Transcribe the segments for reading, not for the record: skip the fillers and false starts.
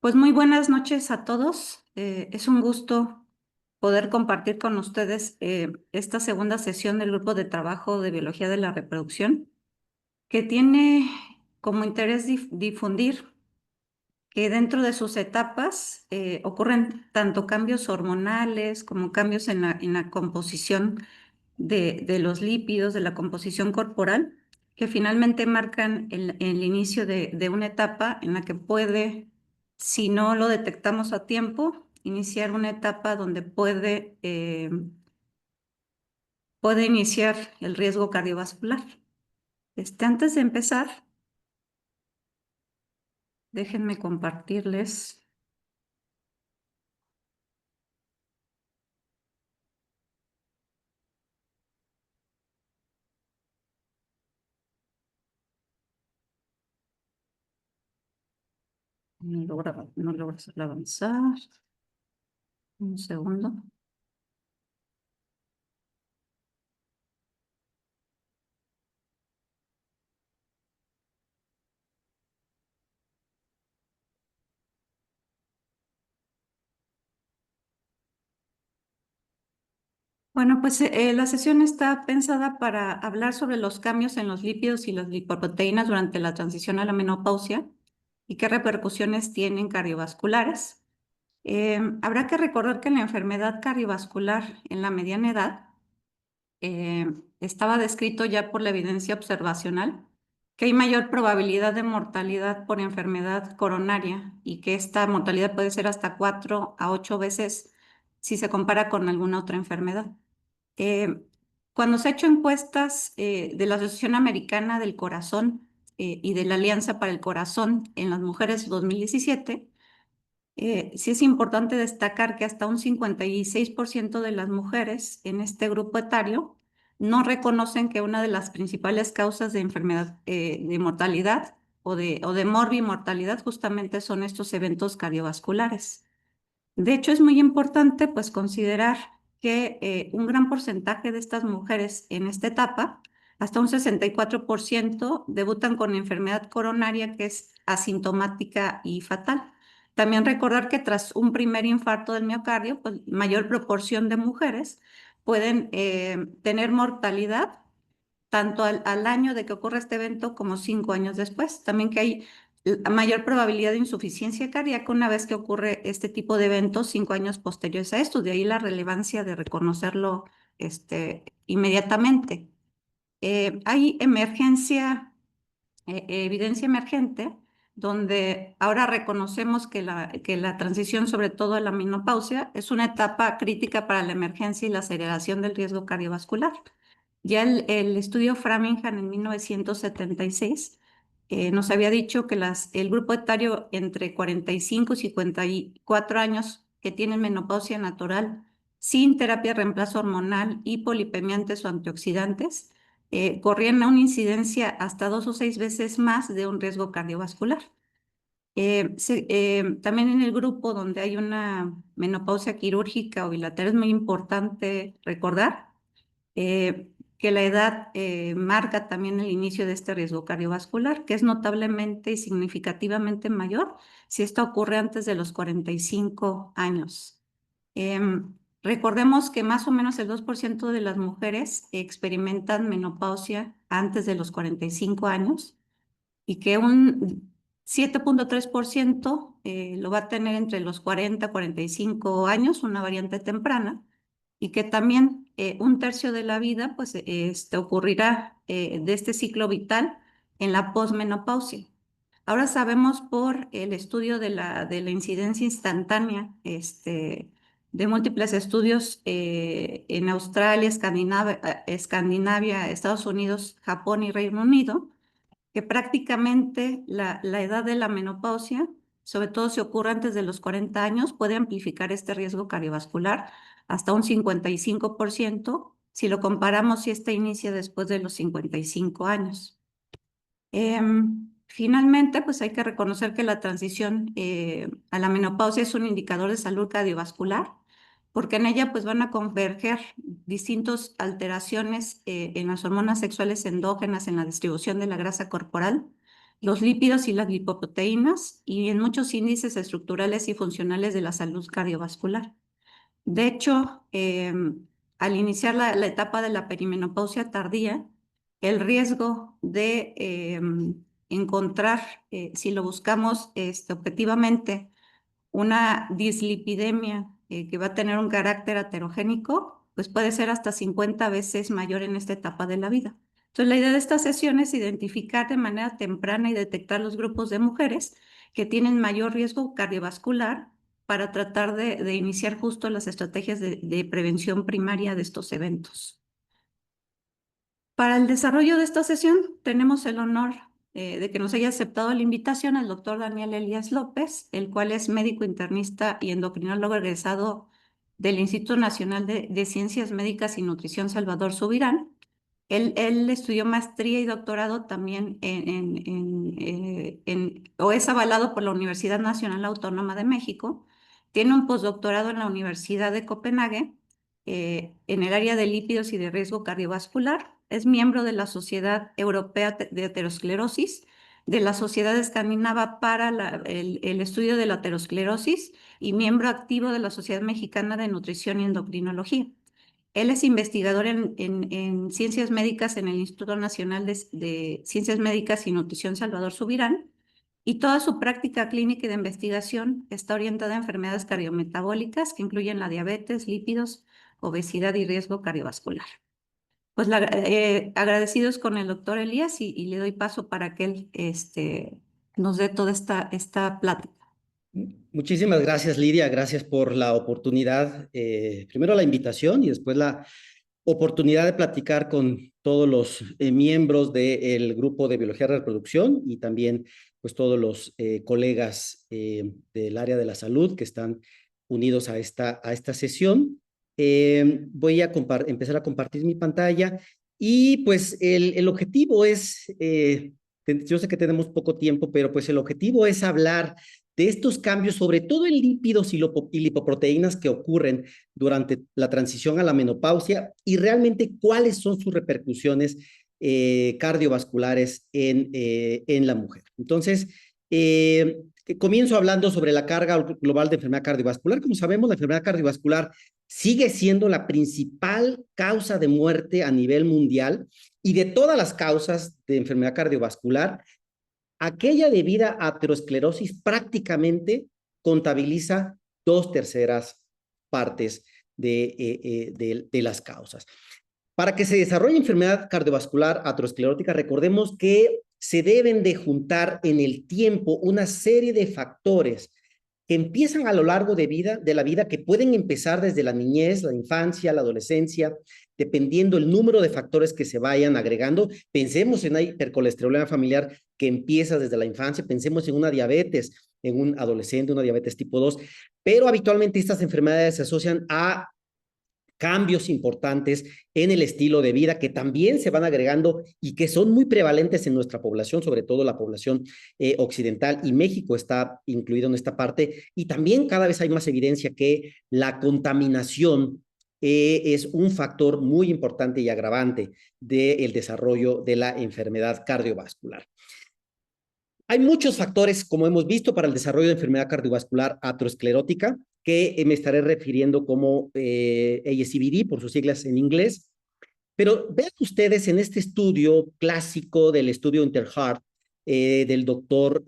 Pues muy buenas noches a todos. Es un gusto poder compartir con ustedes esta segunda sesión del grupo de trabajo de biología de la reproducción, que tiene como interés difundir que dentro de sus etapas ocurren tanto cambios hormonales como cambios en la composición de los lípidos, de la composición corporal, que finalmente marcan el inicio de una etapa en la que puede, si no lo detectamos a tiempo, iniciar una etapa donde puede iniciar el riesgo cardiovascular. Antes de empezar, déjenme compartirles. No logra avanzar. Un segundo. Bueno, pues la sesión está pensada para hablar sobre los cambios en los lípidos y las lipoproteínas durante la transición a la menopausia y qué repercusiones tienen cardiovasculares. Habrá que recordar que la enfermedad cardiovascular en la mediana edad estaba descrito ya por la evidencia observacional que hay mayor probabilidad de mortalidad por enfermedad coronaria y que esta mortalidad puede ser hasta 4 a 8 veces si se compara con alguna otra enfermedad. Eh, Cuando se ha hecho encuestas de la Asociación Americana del Corazón y de la Alianza para el Corazón en las mujeres 2017, sí es importante destacar que hasta un 56% de las mujeres en este grupo etario no reconocen que una de las principales causas de enfermedad, de mortalidad o de morbimortalidad justamente son estos eventos cardiovasculares. De hecho, es muy importante pues considerar que un gran porcentaje de estas mujeres en esta etapa, hasta un 64%, debutan con enfermedad coronaria que es asintomática y fatal. También recordar que tras un primer infarto del miocardio, pues mayor proporción de mujeres pueden tener mortalidad tanto al año de que ocurra este evento como 5 años después. También que hay mayor probabilidad de insuficiencia cardíaca una vez que ocurre este tipo de eventos 5 años posteriores a esto. De ahí la relevancia de reconocerlo inmediatamente. Hay evidencia emergente, donde ahora reconocemos que la transición, sobre todo a la menopausia, es una etapa crítica para la emergencia y la aceleración del riesgo cardiovascular. Ya el estudio Framingham en 1976 nos había dicho que el grupo etario entre 45 y 54 años que tienen menopausia natural sin terapia de reemplazo hormonal, hipolipemiantes o antioxidantes, corrían a una incidencia hasta 2 o 6 veces más de un riesgo cardiovascular. También en el grupo donde hay una menopausia quirúrgica o bilateral es muy importante recordar que la edad marca también el inicio de este riesgo cardiovascular, que es notablemente y significativamente mayor si esto ocurre antes de los 45 años. Recordemos que más o menos el 2% de las mujeres experimentan menopausia antes de los 45 años y que un 7,3% lo va a tener entre los 40 y 45 años, una variante temprana, y que también un tercio de la vida pues, ocurrirá de este ciclo vital en la posmenopausia. Ahora sabemos por el estudio de la incidencia instantánea de múltiples estudios en Australia, Escandinavia, Estados Unidos, Japón y Reino Unido, que prácticamente la edad de la menopausia, sobre todo si ocurre antes de los 40 años, puede amplificar este riesgo cardiovascular hasta un 55% si lo comparamos si esta inicia después de los 55 años. Finalmente, pues hay que reconocer que la transición a la menopausia es un indicador de salud cardiovascular, porque en ella pues van a converger distintas alteraciones en las hormonas sexuales endógenas, en la distribución de la grasa corporal los lípidos y las lipoproteínas y en muchos índices estructurales y funcionales de la salud cardiovascular. De hecho, al iniciar la etapa de la perimenopausia tardía, el riesgo de encontrar, si lo buscamos objetivamente, una dislipidemia que va a tener un carácter aterogénico, pues puede ser hasta 50 veces mayor en esta etapa de la vida. Entonces, la idea de esta sesión es identificar de manera temprana y detectar los grupos de mujeres que tienen mayor riesgo cardiovascular para tratar de iniciar justo las estrategias de prevención primaria de estos eventos. Para el desarrollo de esta sesión tenemos el honor de que nos haya aceptado la invitación el doctor Daniel Elías López, el cual es médico internista y endocrinólogo egresado del Instituto Nacional de Ciencias Médicas y Nutrición Salvador Subirán. Él estudió maestría y doctorado también o es avalado por la Universidad Nacional Autónoma de México. Tiene un postdoctorado en la Universidad de Copenhague en el área de lípidos y de riesgo cardiovascular. Es miembro de la Sociedad Europea de Aterosclerosis, de la Sociedad Escandinava para el Estudio de la Aterosclerosis y miembro activo de la Sociedad Mexicana de Nutrición y Endocrinología. Él es investigador en ciencias médicas en el Instituto Nacional de Ciencias Médicas y Nutrición Salvador Subirán, y toda su práctica clínica y de investigación está orientada a enfermedades cardiometabólicas que incluyen la diabetes, lípidos, obesidad y riesgo cardiovascular. Pues agradecidos con el doctor Elías y le doy paso para que él nos dé toda esta plática. Muchísimas gracias, Lidia. Gracias por la oportunidad, primero la invitación y después la oportunidad de platicar con todos los miembros del grupo de Biología de Reproducción y también pues todos los colegas del área de la salud que están unidos a esta sesión. Voy a empezar a compartir mi pantalla y pues el objetivo es, yo sé que tenemos poco tiempo, pero pues el objetivo es hablar de estos cambios, sobre todo en lípidos y lipoproteínas que ocurren durante la transición a la menopausia y realmente cuáles son sus repercusiones cardiovasculares en la mujer. Entonces, comienzo hablando sobre la carga global de enfermedad cardiovascular. Como sabemos, la enfermedad cardiovascular sigue siendo la principal causa de muerte a nivel mundial y de todas las causas de enfermedad cardiovascular, aquella debida a aterosclerosis prácticamente contabiliza 2/3 partes de las causas. Para que se desarrolle enfermedad cardiovascular aterosclerótica, recordemos que se deben de juntar en el tiempo una serie de factores que empiezan a lo largo de la vida, que pueden empezar desde la niñez, la infancia, la adolescencia, dependiendo el número de factores que se vayan agregando. Pensemos en una hipercolesterolemia familiar que empieza desde la infancia, pensemos en una diabetes, en un adolescente, una diabetes tipo 2, pero habitualmente estas enfermedades se asocian a cambios importantes en el estilo de vida que también se van agregando y que son muy prevalentes en nuestra población, sobre todo la población occidental, y México está incluido en esta parte, y también cada vez hay más evidencia que la contaminación es un factor muy importante y agravante del desarrollo de la enfermedad cardiovascular. Hay muchos factores, como hemos visto, para el desarrollo de enfermedad cardiovascular aterosclerótica, que me estaré refiriendo como ASCVD, por sus siglas en inglés. Pero vean ustedes en este estudio clásico del estudio Interheart del doctor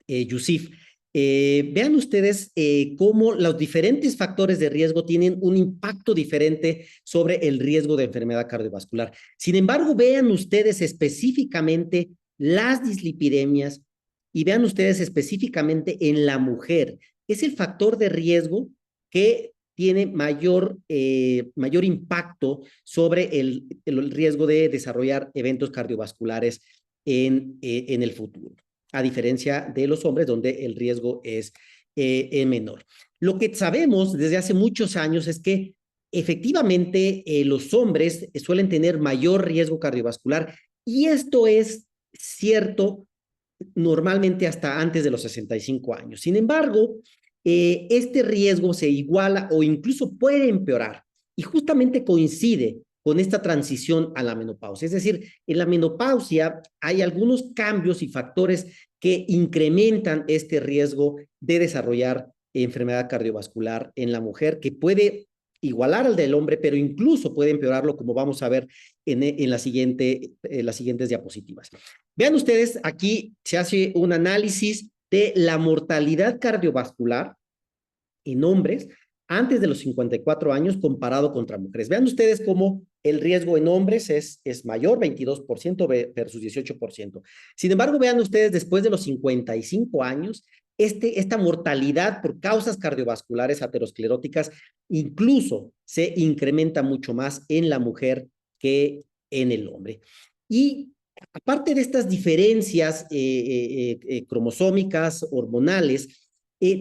Yusif, vean ustedes cómo los diferentes factores de riesgo tienen un impacto diferente sobre el riesgo de enfermedad cardiovascular. Sin embargo, vean ustedes específicamente las dislipidemias y vean ustedes específicamente en la mujer. Es el factor de riesgo que tiene mayor impacto sobre el riesgo de desarrollar eventos cardiovasculares en el futuro, a diferencia de los hombres, donde el riesgo es menor. Lo que sabemos desde hace muchos años es que efectivamente los hombres suelen tener mayor riesgo cardiovascular, y esto es cierto normalmente hasta antes de los 65 años. Sin embargo, este riesgo se iguala o incluso puede empeorar, y justamente coincide con esta transición a la menopausia. Es decir, en la menopausia hay algunos cambios y factores que incrementan este riesgo de desarrollar enfermedad cardiovascular en la mujer, que puede igualar al del hombre, pero incluso puede empeorarlo, como vamos a ver en las siguientes diapositivas. Vean ustedes, aquí se hace un análisis de la mortalidad cardiovascular en hombres antes de los 54 años comparado contra mujeres. Vean ustedes cómo el riesgo en hombres es mayor, 22% versus 18%. Sin embargo, vean ustedes después de los 55 años, esta mortalidad por causas cardiovasculares ateroscleróticas incluso se incrementa mucho más en la mujer que en el hombre. Y aparte de estas diferencias cromosómicas, hormonales,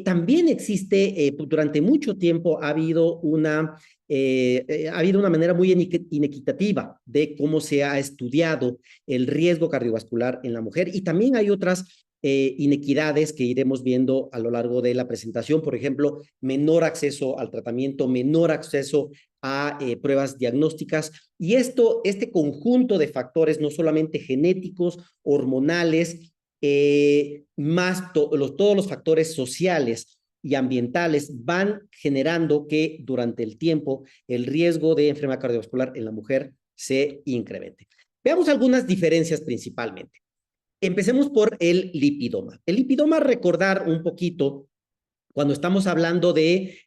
también existe, durante mucho tiempo ha habido una manera muy inequitativa de cómo se ha estudiado el riesgo cardiovascular en la mujer, y también hay otras inequidades que iremos viendo a lo largo de la presentación. Por ejemplo, menor acceso al tratamiento, menor acceso a pruebas diagnósticas, y este conjunto de factores, no solamente genéticos, hormonales, más todos los factores sociales y ambientales van generando que durante el tiempo el riesgo de enfermedad cardiovascular en la mujer se incremente. Veamos algunas diferencias principalmente. Empecemos por el lipidoma. El lipidoma, recordar un poquito, cuando estamos hablando de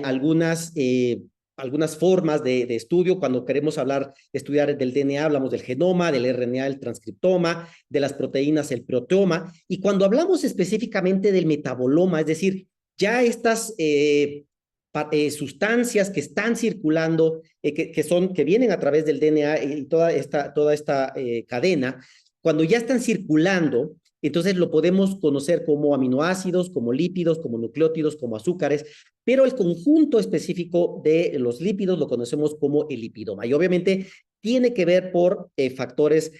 algunas formas de estudio, cuando queremos estudiar del DNA, hablamos del genoma, del RNA, el transcriptoma, de las proteínas, el proteoma, y cuando hablamos específicamente del metaboloma, es decir, ya estas sustancias que están circulando, que vienen a través del DNA y toda esta cadena, cuando ya están circulando, entonces lo podemos conocer como aminoácidos, como lípidos, como nucleótidos, como azúcares, pero el conjunto específico de los lípidos lo conocemos como el lipidoma. Y obviamente tiene que ver por factores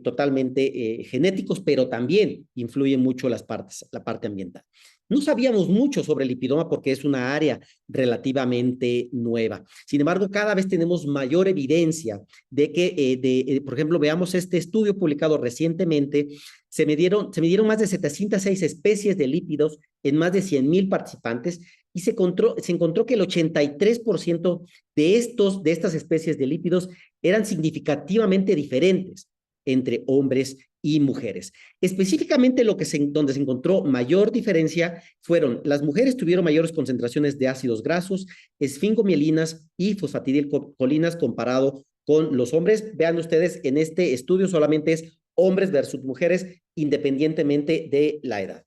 totalmente genéticos, pero también influyen mucho la parte ambiental. No sabíamos mucho sobre el lipidoma porque es una área relativamente nueva. Sin embargo, cada vez tenemos mayor evidencia de que, por ejemplo, veamos este estudio publicado recientemente. Se midieron más de 706 especies de lípidos en más de 100,000 participantes, y se encontró que el 83% de estas especies de lípidos eran significativamente diferentes entre hombres y mujeres. Específicamente donde se encontró mayor diferencia fueron: las mujeres tuvieron mayores concentraciones de ácidos grasos, esfingomielinas y fosfatidilcolinas comparado con los hombres. Vean ustedes, en este estudio solamente es hombres versus mujeres, independientemente de la edad.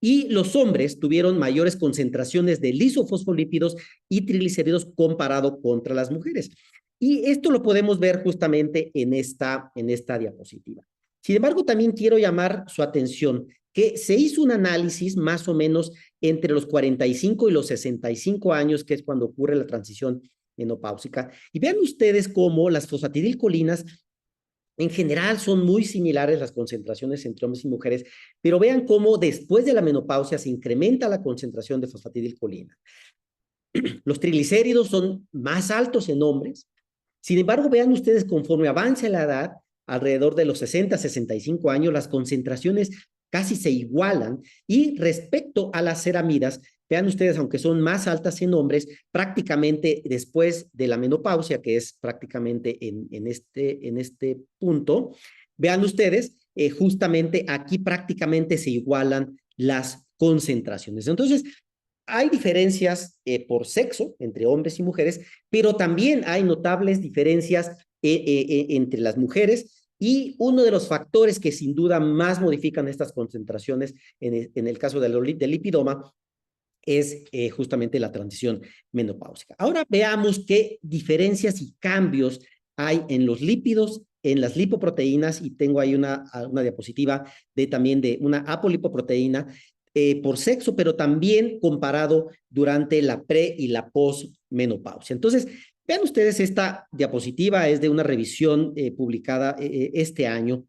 Y los hombres tuvieron mayores concentraciones de lisofosfolípidos y triglicéridos comparado contra las mujeres. Y esto lo podemos ver justamente en esta diapositiva. Sin embargo, también quiero llamar su atención que se hizo un análisis más o menos entre los 45 y los 65 años, que es cuando ocurre la transición menopáusica. Y vean ustedes cómo las fosfatidilcolinas en general son muy similares las concentraciones entre hombres y mujeres, pero vean cómo después de la menopausia se incrementa la concentración de fosfatidilcolina. Los triglicéridos son más altos en hombres. Sin embargo, vean ustedes, conforme avance la edad, alrededor de los 60, 65 años, las concentraciones casi se igualan. Y respecto a las ceramidas, vean ustedes, aunque son más altas en hombres, prácticamente después de la menopausia, que es prácticamente en este punto, vean ustedes, justamente aquí prácticamente se igualan las concentraciones. Entonces, hay diferencias por sexo entre hombres y mujeres, pero también hay notables diferencias entre las mujeres, y uno de los factores que sin duda más modifican estas concentraciones en el caso del lipidoma es justamente la transición menopáusica. Ahora veamos qué diferencias y cambios hay en los lípidos, en las lipoproteínas, y tengo ahí una diapositiva también de una apolipoproteína por sexo, pero también comparado durante la pre y la posmenopausia. Entonces, vean ustedes, esta diapositiva es de una revisión publicada este año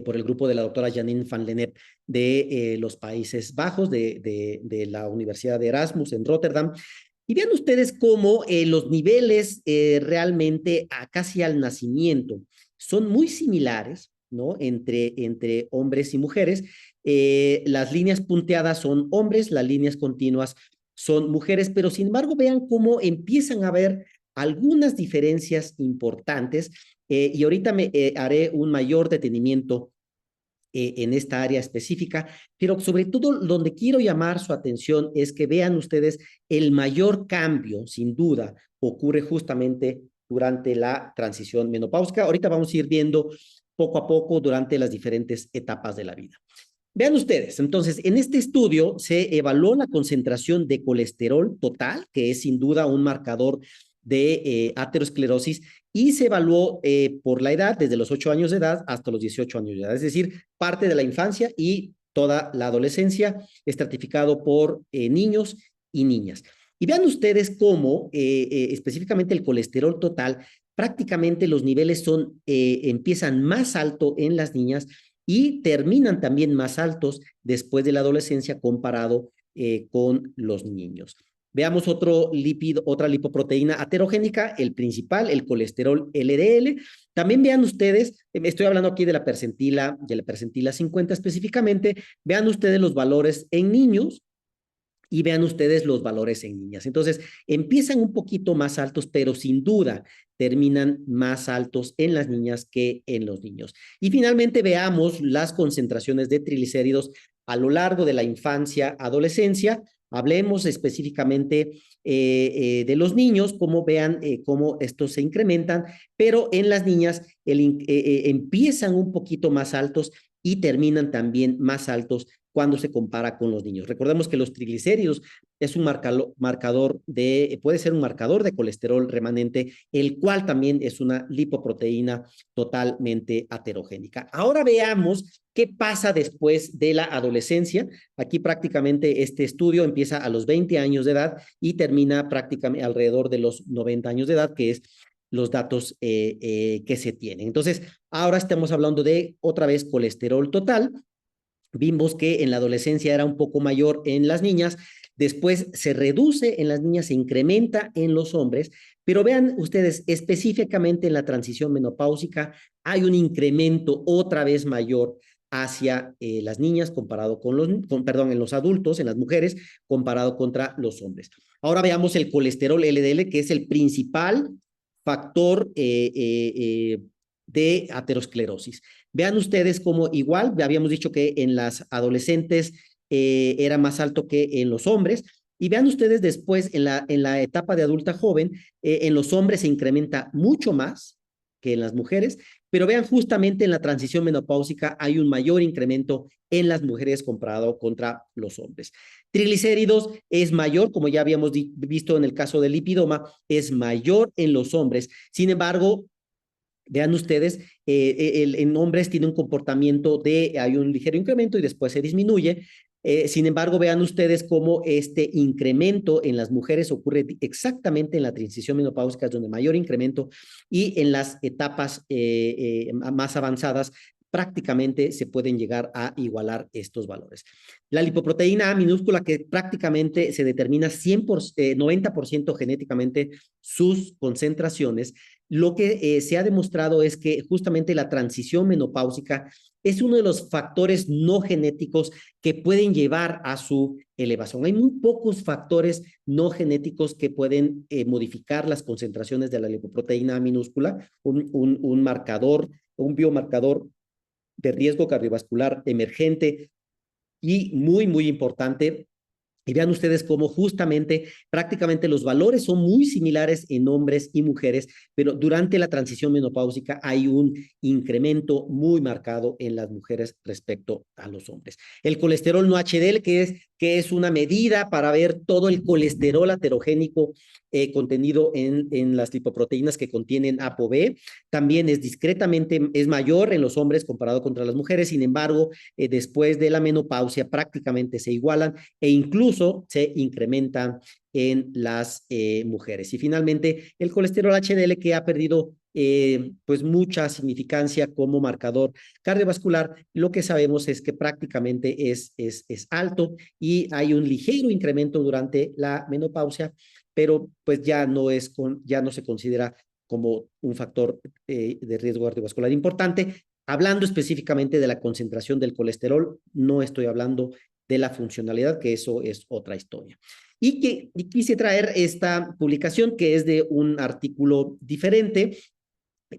por el grupo de la doctora Janine van Lennep de los Países Bajos, de la Universidad de Erasmus en Rotterdam. Y vean ustedes cómo los niveles realmente casi al nacimiento son muy similares, ¿no? Entre hombres y mujeres. Las líneas punteadas son hombres, las líneas continuas son mujeres, pero sin embargo vean cómo empiezan a haber algunas diferencias importantes y ahorita haré un mayor detenimiento en esta área específica, pero sobre todo donde quiero llamar su atención es que vean ustedes el mayor cambio, sin duda, ocurre justamente durante la transición menopáusica. Ahorita vamos a ir viendo poco a poco durante las diferentes etapas de la vida. Vean ustedes, entonces, en este estudio se evaluó la concentración de colesterol total, que es sin duda un marcador de aterosclerosis, y se evaluó por la edad, desde los 8 años de edad hasta los 18 años de edad, es decir, parte de la infancia y toda la adolescencia, estratificado por niños y niñas. Y vean ustedes cómo específicamente el colesterol total, prácticamente los niveles empiezan más alto en las niñas y terminan también más altos después de la adolescencia comparado con los niños. Veamos otro lípido, otra lipoproteína aterogénica, el principal, el colesterol LDL. También vean ustedes, estoy hablando aquí de la percentila 50 específicamente, vean ustedes los valores en niños y vean ustedes los valores en niñas. Entonces, empiezan un poquito más altos, pero sin duda terminan más altos en las niñas que en los niños. Y finalmente veamos las concentraciones de triglicéridos a lo largo de la infancia, adolescencia. Hablemos específicamente de los niños, como vean cómo estos se incrementan, pero en las niñas empiezan un poquito más altos y terminan también más altos cuando se compara con los niños. Recordemos que los triglicéridos es un puede ser un marcador de colesterol remanente, el cual también es una lipoproteína totalmente aterogénica. Ahora veamos qué pasa después de la adolescencia. Aquí prácticamente este estudio empieza a los 20 años de edad y termina prácticamente alrededor de los 90 años de edad, que es los datos que se tienen. Entonces, ahora estamos hablando de otra vez colesterol total. Vimos que en la adolescencia era un poco mayor en las niñas, después se reduce en las niñas, se incrementa en los hombres, pero vean ustedes, específicamente en la transición menopáusica hay un incremento otra vez mayor hacia las niñas comparado perdón, en los adultos, en las mujeres, comparado contra los hombres. Ahora veamos el colesterol LDL, que es el principal factor de aterosclerosis. Vean ustedes cómo igual, habíamos dicho que en las adolescentes era más alto que en los hombres, y vean ustedes después en la etapa de adulta joven, en los hombres se incrementa mucho más que en las mujeres, pero vean justamente en la transición menopáusica hay un mayor incremento en las mujeres comparado contra los hombres. Triglicéridos es mayor, como ya habíamos visto en el caso del lipidoma, es mayor en los hombres. Sin embargo, vean ustedes, en hombres tiene un comportamiento hay un ligero incremento y después se disminuye. Sin embargo, vean ustedes cómo este incremento en las mujeres ocurre exactamente en la transición menopáusica, es donde mayor incremento, y en las etapas más avanzadas prácticamente se pueden llegar a igualar estos valores. La lipoproteína A minúscula, que prácticamente se determina 90% genéticamente sus concentraciones, lo que se ha demostrado es que justamente la transición menopáusica es uno de los factores no genéticos que pueden llevar a su elevación. Hay muy pocos factores no genéticos que pueden modificar las concentraciones de la lipoproteína minúscula, un marcador, un biomarcador de riesgo cardiovascular emergente y muy, muy importante. Y vean ustedes cómo justamente prácticamente los valores son muy similares en hombres y mujeres, pero durante la transición menopáusica hay un incremento muy marcado en las mujeres respecto a los hombres. El colesterol no HDL, que es una medida para ver todo el colesterol aterogénico contenido en las lipoproteínas que contienen ApoB, también es mayor en los hombres comparado contra las mujeres. Sin embargo, después de la menopausia prácticamente se igualan e incluso se incrementan en las mujeres. Y finalmente, el colesterol HDL, que ha perdido pues mucha significancia como marcador cardiovascular, lo que sabemos es que prácticamente es alto y hay un ligero incremento durante la menopausia, pero pues ya no se considera como un factor de riesgo cardiovascular importante. Hablando específicamente de la concentración del colesterol, no estoy hablando de la funcionalidad, que eso es otra historia. Y quise traer esta publicación que es de un artículo diferente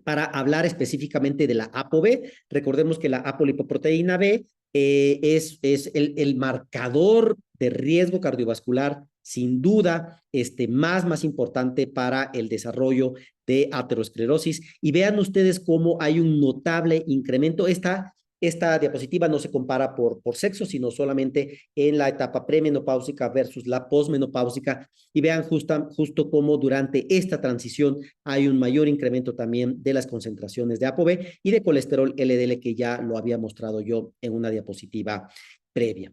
para hablar específicamente de la ApoB. Recordemos que la apolipoproteína B es el marcador de riesgo cardiovascular, sin duda, más importante para el desarrollo de aterosclerosis. Y vean ustedes cómo hay un notable incremento. Esta diapositiva no se compara por sexo, sino solamente en la etapa premenopáusica versus la posmenopáusica. Y vean justo cómo durante esta transición hay un mayor incremento también de las concentraciones de ApoB y de colesterol LDL, que ya lo había mostrado yo en una diapositiva previa.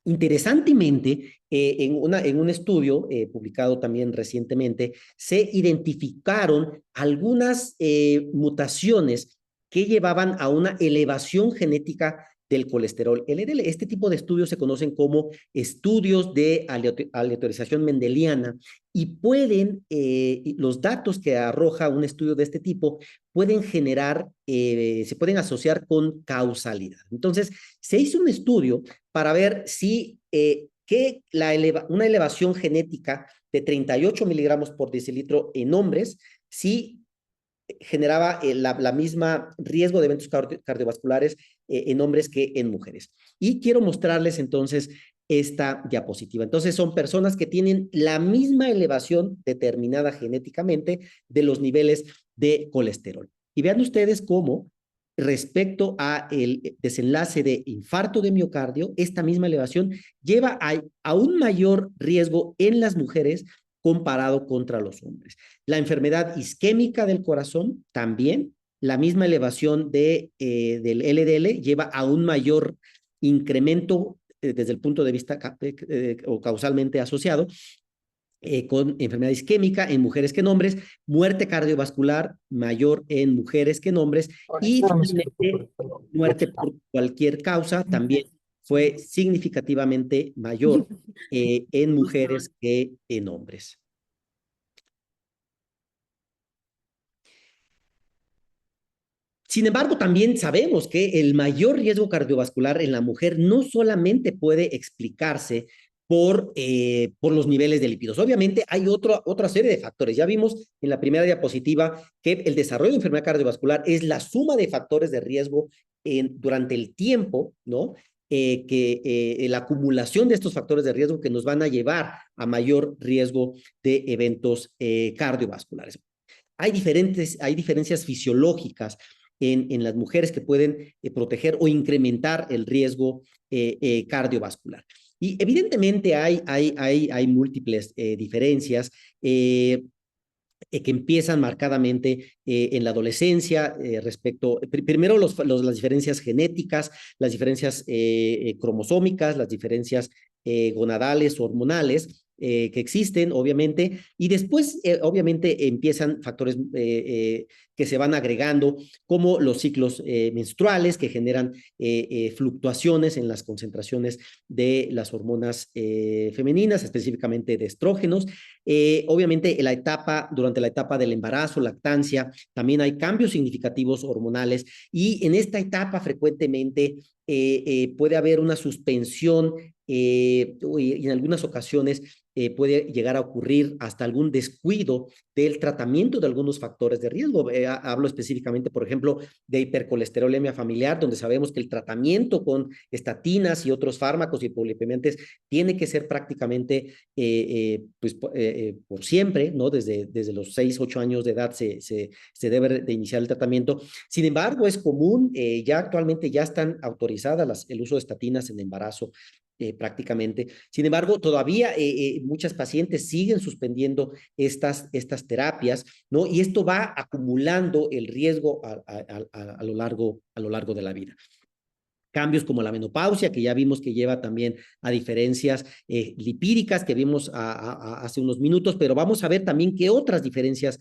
Interesantemente, en un estudio publicado también recientemente, se identificaron algunas mutaciones que llevaban a una elevación genética del colesterol LDL. Este tipo de estudios se conocen como estudios de aleatorización mendeliana y los datos que arroja un estudio de este tipo pueden se pueden asociar con causalidad. Entonces, se hizo un estudio para ver si una elevación genética de 38 miligramos por decilitro en hombres, si generaba la misma riesgo de eventos cardiovasculares en hombres que en mujeres. Y quiero mostrarles entonces esta diapositiva. Entonces son personas que tienen la misma elevación determinada genéticamente de los niveles de colesterol. Y vean ustedes cómo respecto a el desenlace de infarto de miocardio, esta misma elevación lleva a un mayor riesgo en las mujeres comparado contra los hombres. La enfermedad isquémica del corazón también, la misma elevación del LDL lleva a un mayor incremento desde el punto de vista o causalmente asociado con enfermedad isquémica en mujeres que en hombres, muerte cardiovascular mayor en mujeres que en hombres y finalmente muerte por cualquier causa también fue significativamente mayor en mujeres que en hombres. Sin embargo, también sabemos que el mayor riesgo cardiovascular en la mujer no solamente puede explicarse por los niveles de lípidos. Obviamente hay otra serie de factores. Ya vimos en la primera diapositiva que el desarrollo de enfermedad cardiovascular es la suma de factores de riesgo durante el tiempo, ¿no? La acumulación de estos factores de riesgo que nos van a llevar a mayor riesgo de eventos cardiovasculares. Hay diferencias fisiológicas en las mujeres que pueden proteger o incrementar el riesgo cardiovascular. Y evidentemente hay múltiples diferencias que empiezan marcadamente en la adolescencia primero las diferencias genéticas, las diferencias cromosómicas, las diferencias gonadales, hormonales, que existen, obviamente, y después, obviamente, empiezan factores que se van agregando, como los ciclos menstruales, que generan fluctuaciones en las concentraciones de las hormonas femeninas, específicamente de estrógenos. Obviamente, durante la etapa del embarazo, lactancia, también hay cambios significativos hormonales, y en esta etapa frecuentemente puede haber una suspensión y en algunas ocasiones puede llegar a ocurrir hasta algún descuido del tratamiento de algunos factores de riesgo. Hablo específicamente, por ejemplo, de hipercolesterolemia familiar, donde sabemos que el tratamiento con estatinas y otros fármacos hipolipemiantes tiene que ser prácticamente por siempre, ¿no? Desde los 6, 8 años de edad se debe de iniciar el tratamiento. Sin embargo, es común, ya actualmente ya están autorizadas el uso de estatinas en embarazo prácticamente. Sin embargo, todavía muchas pacientes siguen suspendiendo estas terapias, ¿no? Y esto va acumulando el riesgo a lo largo de la vida. cambios como la menopausia, que ya vimos que lleva también a diferencias lipídicas que vimos hace unos minutos, pero vamos a ver también qué otras diferencias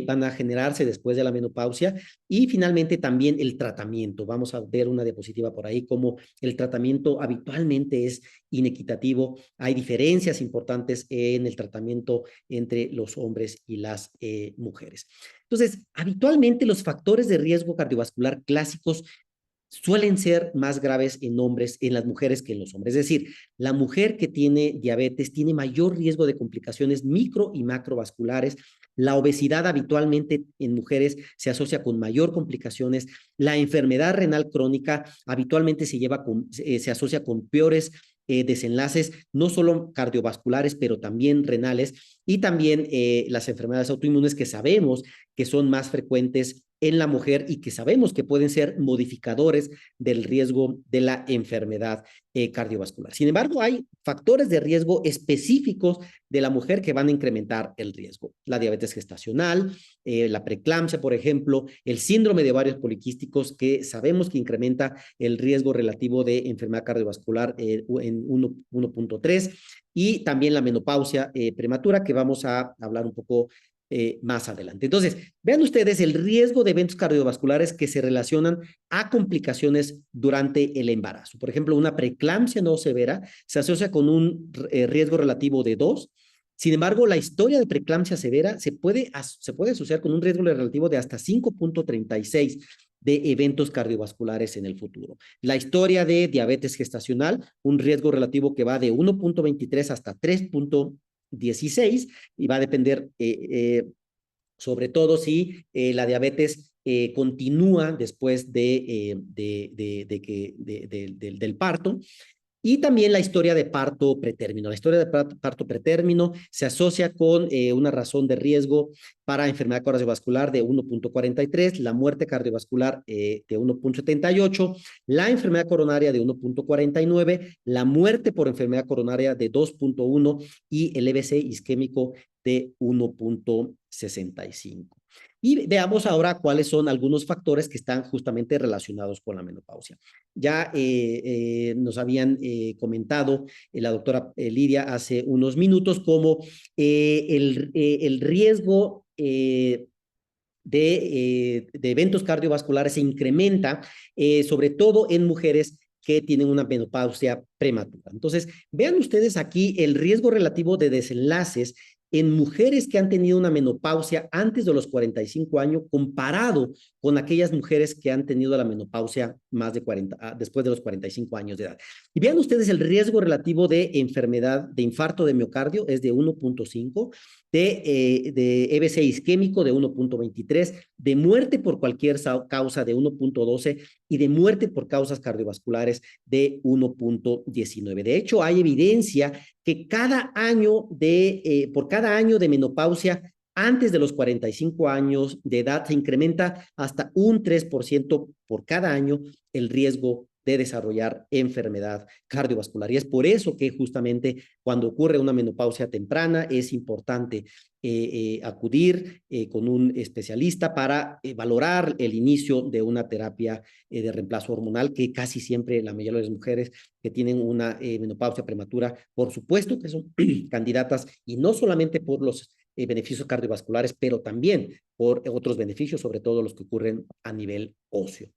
van a generarse después de la menopausia. Y finalmente también el tratamiento. Vamos a ver una diapositiva por ahí, como el tratamiento habitualmente es inequitativo. Hay diferencias importantes en el tratamiento entre los hombres y las mujeres. Entonces, habitualmente los factores de riesgo cardiovascular clásicos suelen ser más graves en hombres, en las mujeres que en los hombres. Es decir, la mujer que tiene diabetes tiene mayor riesgo de complicaciones micro y macrovasculares. La obesidad habitualmente en mujeres se asocia con mayor complicaciones. La enfermedad renal crónica habitualmente se asocia con peores desenlaces, no solo cardiovasculares, pero también renales, y también las enfermedades autoinmunes que sabemos que son más frecuentes en la mujer y que sabemos que pueden ser modificadores del riesgo de la enfermedad cardiovascular. Sin embargo, hay factores de riesgo específicos de la mujer que van a incrementar el riesgo. La diabetes gestacional, la preeclampsia, por ejemplo, el síndrome de ovarios poliquísticos, que sabemos que incrementa el riesgo relativo de enfermedad cardiovascular en 1.3, y también la menopausia prematura, que vamos a hablar un poco más adelante. Entonces, vean ustedes el riesgo de eventos cardiovasculares que se relacionan a complicaciones durante el embarazo. Por ejemplo, una preeclampsia no severa se asocia con un riesgo relativo de 2. Sin embargo, la historia de preeclampsia severa se puede asociar con un riesgo relativo de hasta 5.36 de eventos cardiovasculares en el futuro. La historia de diabetes gestacional, un riesgo relativo que va de 1.23 hasta 3.16, y va a depender sobre todo si la diabetes continúa después del parto. Y también la historia de parto pretérmino. La historia de parto pretérmino se asocia con una razón de riesgo para enfermedad cardiovascular de 1.43, la muerte cardiovascular de 1.78, la enfermedad coronaria de 1.49, la muerte por enfermedad coronaria de 2.1 y el EBC isquémico de 1.65. Y veamos ahora cuáles son algunos factores que están justamente relacionados con la menopausia. Ya nos habían comentado la doctora Lidia hace unos minutos como el riesgo de eventos cardiovasculares se incrementa, sobre todo en mujeres que tienen una menopausia prematura. Entonces, vean ustedes aquí el riesgo relativo de desenlaces en mujeres que han tenido una menopausia antes de los 45 años comparado con aquellas mujeres que han tenido la menopausia más de 40, después de los 45 años de edad. Y vean ustedes el riesgo relativo de enfermedad de infarto de miocardio es de 1.5, de EBC isquémico de 1.23, de muerte por cualquier causa de 1.12 y de muerte por causas cardiovasculares de 1.19. De hecho, hay evidencia que por cada año de menopausia antes de los 45 años de edad se incrementa hasta un 3% por cada año el riesgo de desarrollar enfermedad cardiovascular. Y es por eso que justamente cuando ocurre una menopausia temprana es importante acudir con un especialista para valorar el inicio de una terapia de reemplazo hormonal, que casi siempre la mayoría de las mujeres que tienen una menopausia prematura, por supuesto que son candidatas, y no solamente por los beneficios cardiovasculares, pero también por otros beneficios, sobre todo los que ocurren a nivel óseo.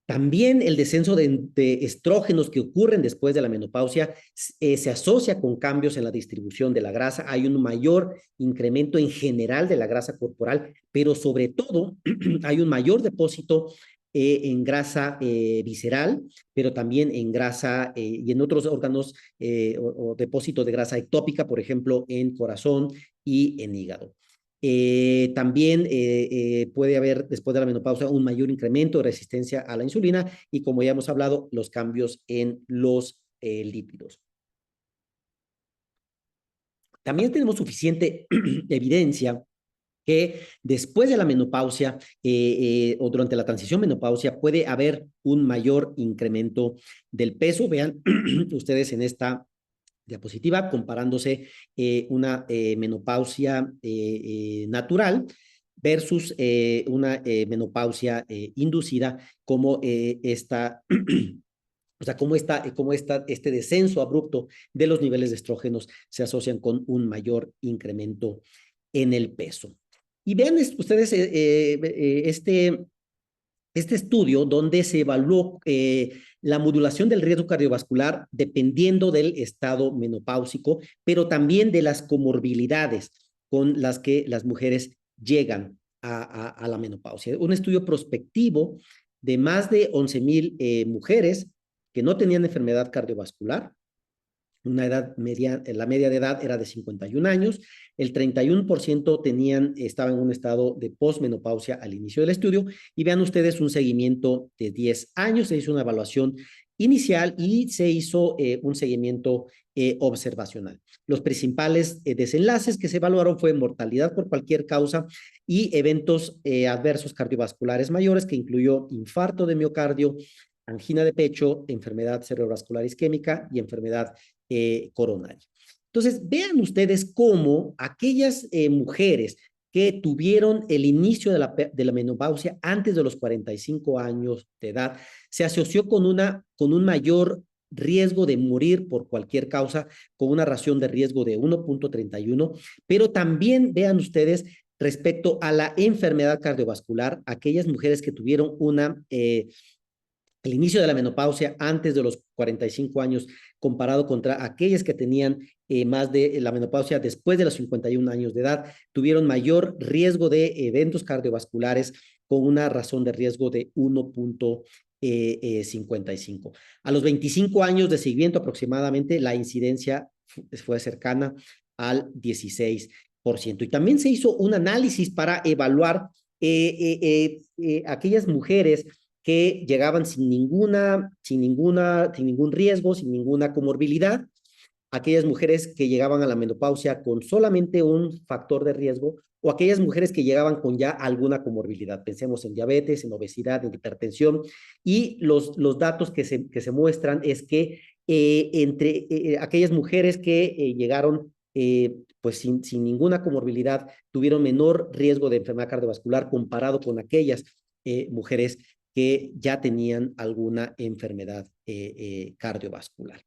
También el descenso de estrógenos que ocurren después de la menopausia se asocia con cambios en la distribución de la grasa. Hay un mayor incremento en general de la grasa corporal, pero sobre todo hay un mayor depósito en grasa visceral, pero también en grasa y en otros órganos o depósito de grasa ectópica, por ejemplo, en corazón y en hígado. También puede haber después de la menopausia un mayor incremento de resistencia a la insulina y, como ya hemos hablado, los cambios en los lípidos. También tenemos suficiente evidencia que después de la menopausia o durante la transición menopausia puede haber un mayor incremento del peso. Vean ustedes en esta diapositiva comparándose una menopausia natural versus una menopausia inducida, como o sea, este descenso abrupto de los niveles de estrógenos se asocian con un mayor incremento en el peso. Y vean ustedes este estudio donde se evaluó la modulación del riesgo cardiovascular dependiendo del estado menopáusico, pero también de las comorbilidades con las que las mujeres llegan a la menopausia. Un estudio prospectivo de más de 11,000 mujeres que no tenían enfermedad cardiovascular, una edad media, la media de edad era de 51 años, el 31% estaba en un estado de posmenopausia al inicio del estudio, y vean ustedes un seguimiento de 10 años, se hizo una evaluación inicial y se hizo un seguimiento observacional. Los principales desenlaces que se evaluaron fue mortalidad por cualquier causa y eventos adversos cardiovasculares mayores, que incluyó infarto de miocardio, angina de pecho, enfermedad cerebrovascular isquémica y enfermedad coronaria. Entonces, vean ustedes cómo aquellas mujeres que tuvieron el inicio de la menopausia antes de los 45 años de edad se asoció con un mayor riesgo de morir por cualquier causa, con una ración de riesgo de 1.31, pero también vean ustedes respecto a la enfermedad cardiovascular, aquellas mujeres que tuvieron el inicio de la menopausia antes de los 45 años, comparado contra aquellas que tenían más de la menopausia después de los 51 años de edad, tuvieron mayor riesgo de eventos cardiovasculares con una razón de riesgo de 1.55. A los 25 años de seguimiento aproximadamente, la incidencia fue cercana al 16%. Y también se hizo un análisis para evaluar aquellas mujeres que llegaban sin ningún riesgo, sin ninguna comorbilidad, aquellas mujeres que llegaban a la menopausia con solamente un factor de riesgo, o aquellas mujeres que llegaban con ya alguna comorbilidad. Pensemos en diabetes, en obesidad, en hipertensión, y los datos que se muestran es que entre aquellas mujeres que llegaron pues sin ninguna comorbilidad, tuvieron menor riesgo de enfermedad cardiovascular comparado con aquellas mujeres que ya tenían alguna enfermedad cardiovascular.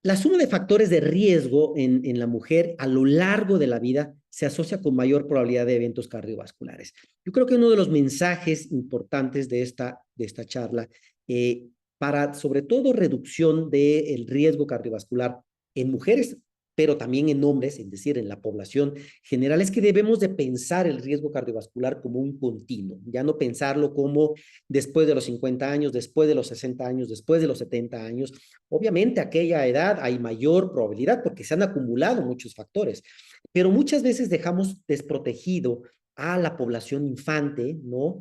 La suma de factores de riesgo en la mujer a lo largo de la vida se asocia con mayor probabilidad de eventos cardiovasculares. Yo creo que uno de los mensajes importantes de esta charla, para sobre todo reducción del riesgo cardiovascular en mujeres, pero también en hombres, es decir, en la población general, es que debemos de pensar el riesgo cardiovascular como un continuo, ya no pensarlo como después de los 50 años, después de los 60 años, después de los 70 años. Obviamente, a aquella edad hay mayor probabilidad porque se han acumulado muchos factores, pero muchas veces dejamos desprotegido a la población infante, ¿no?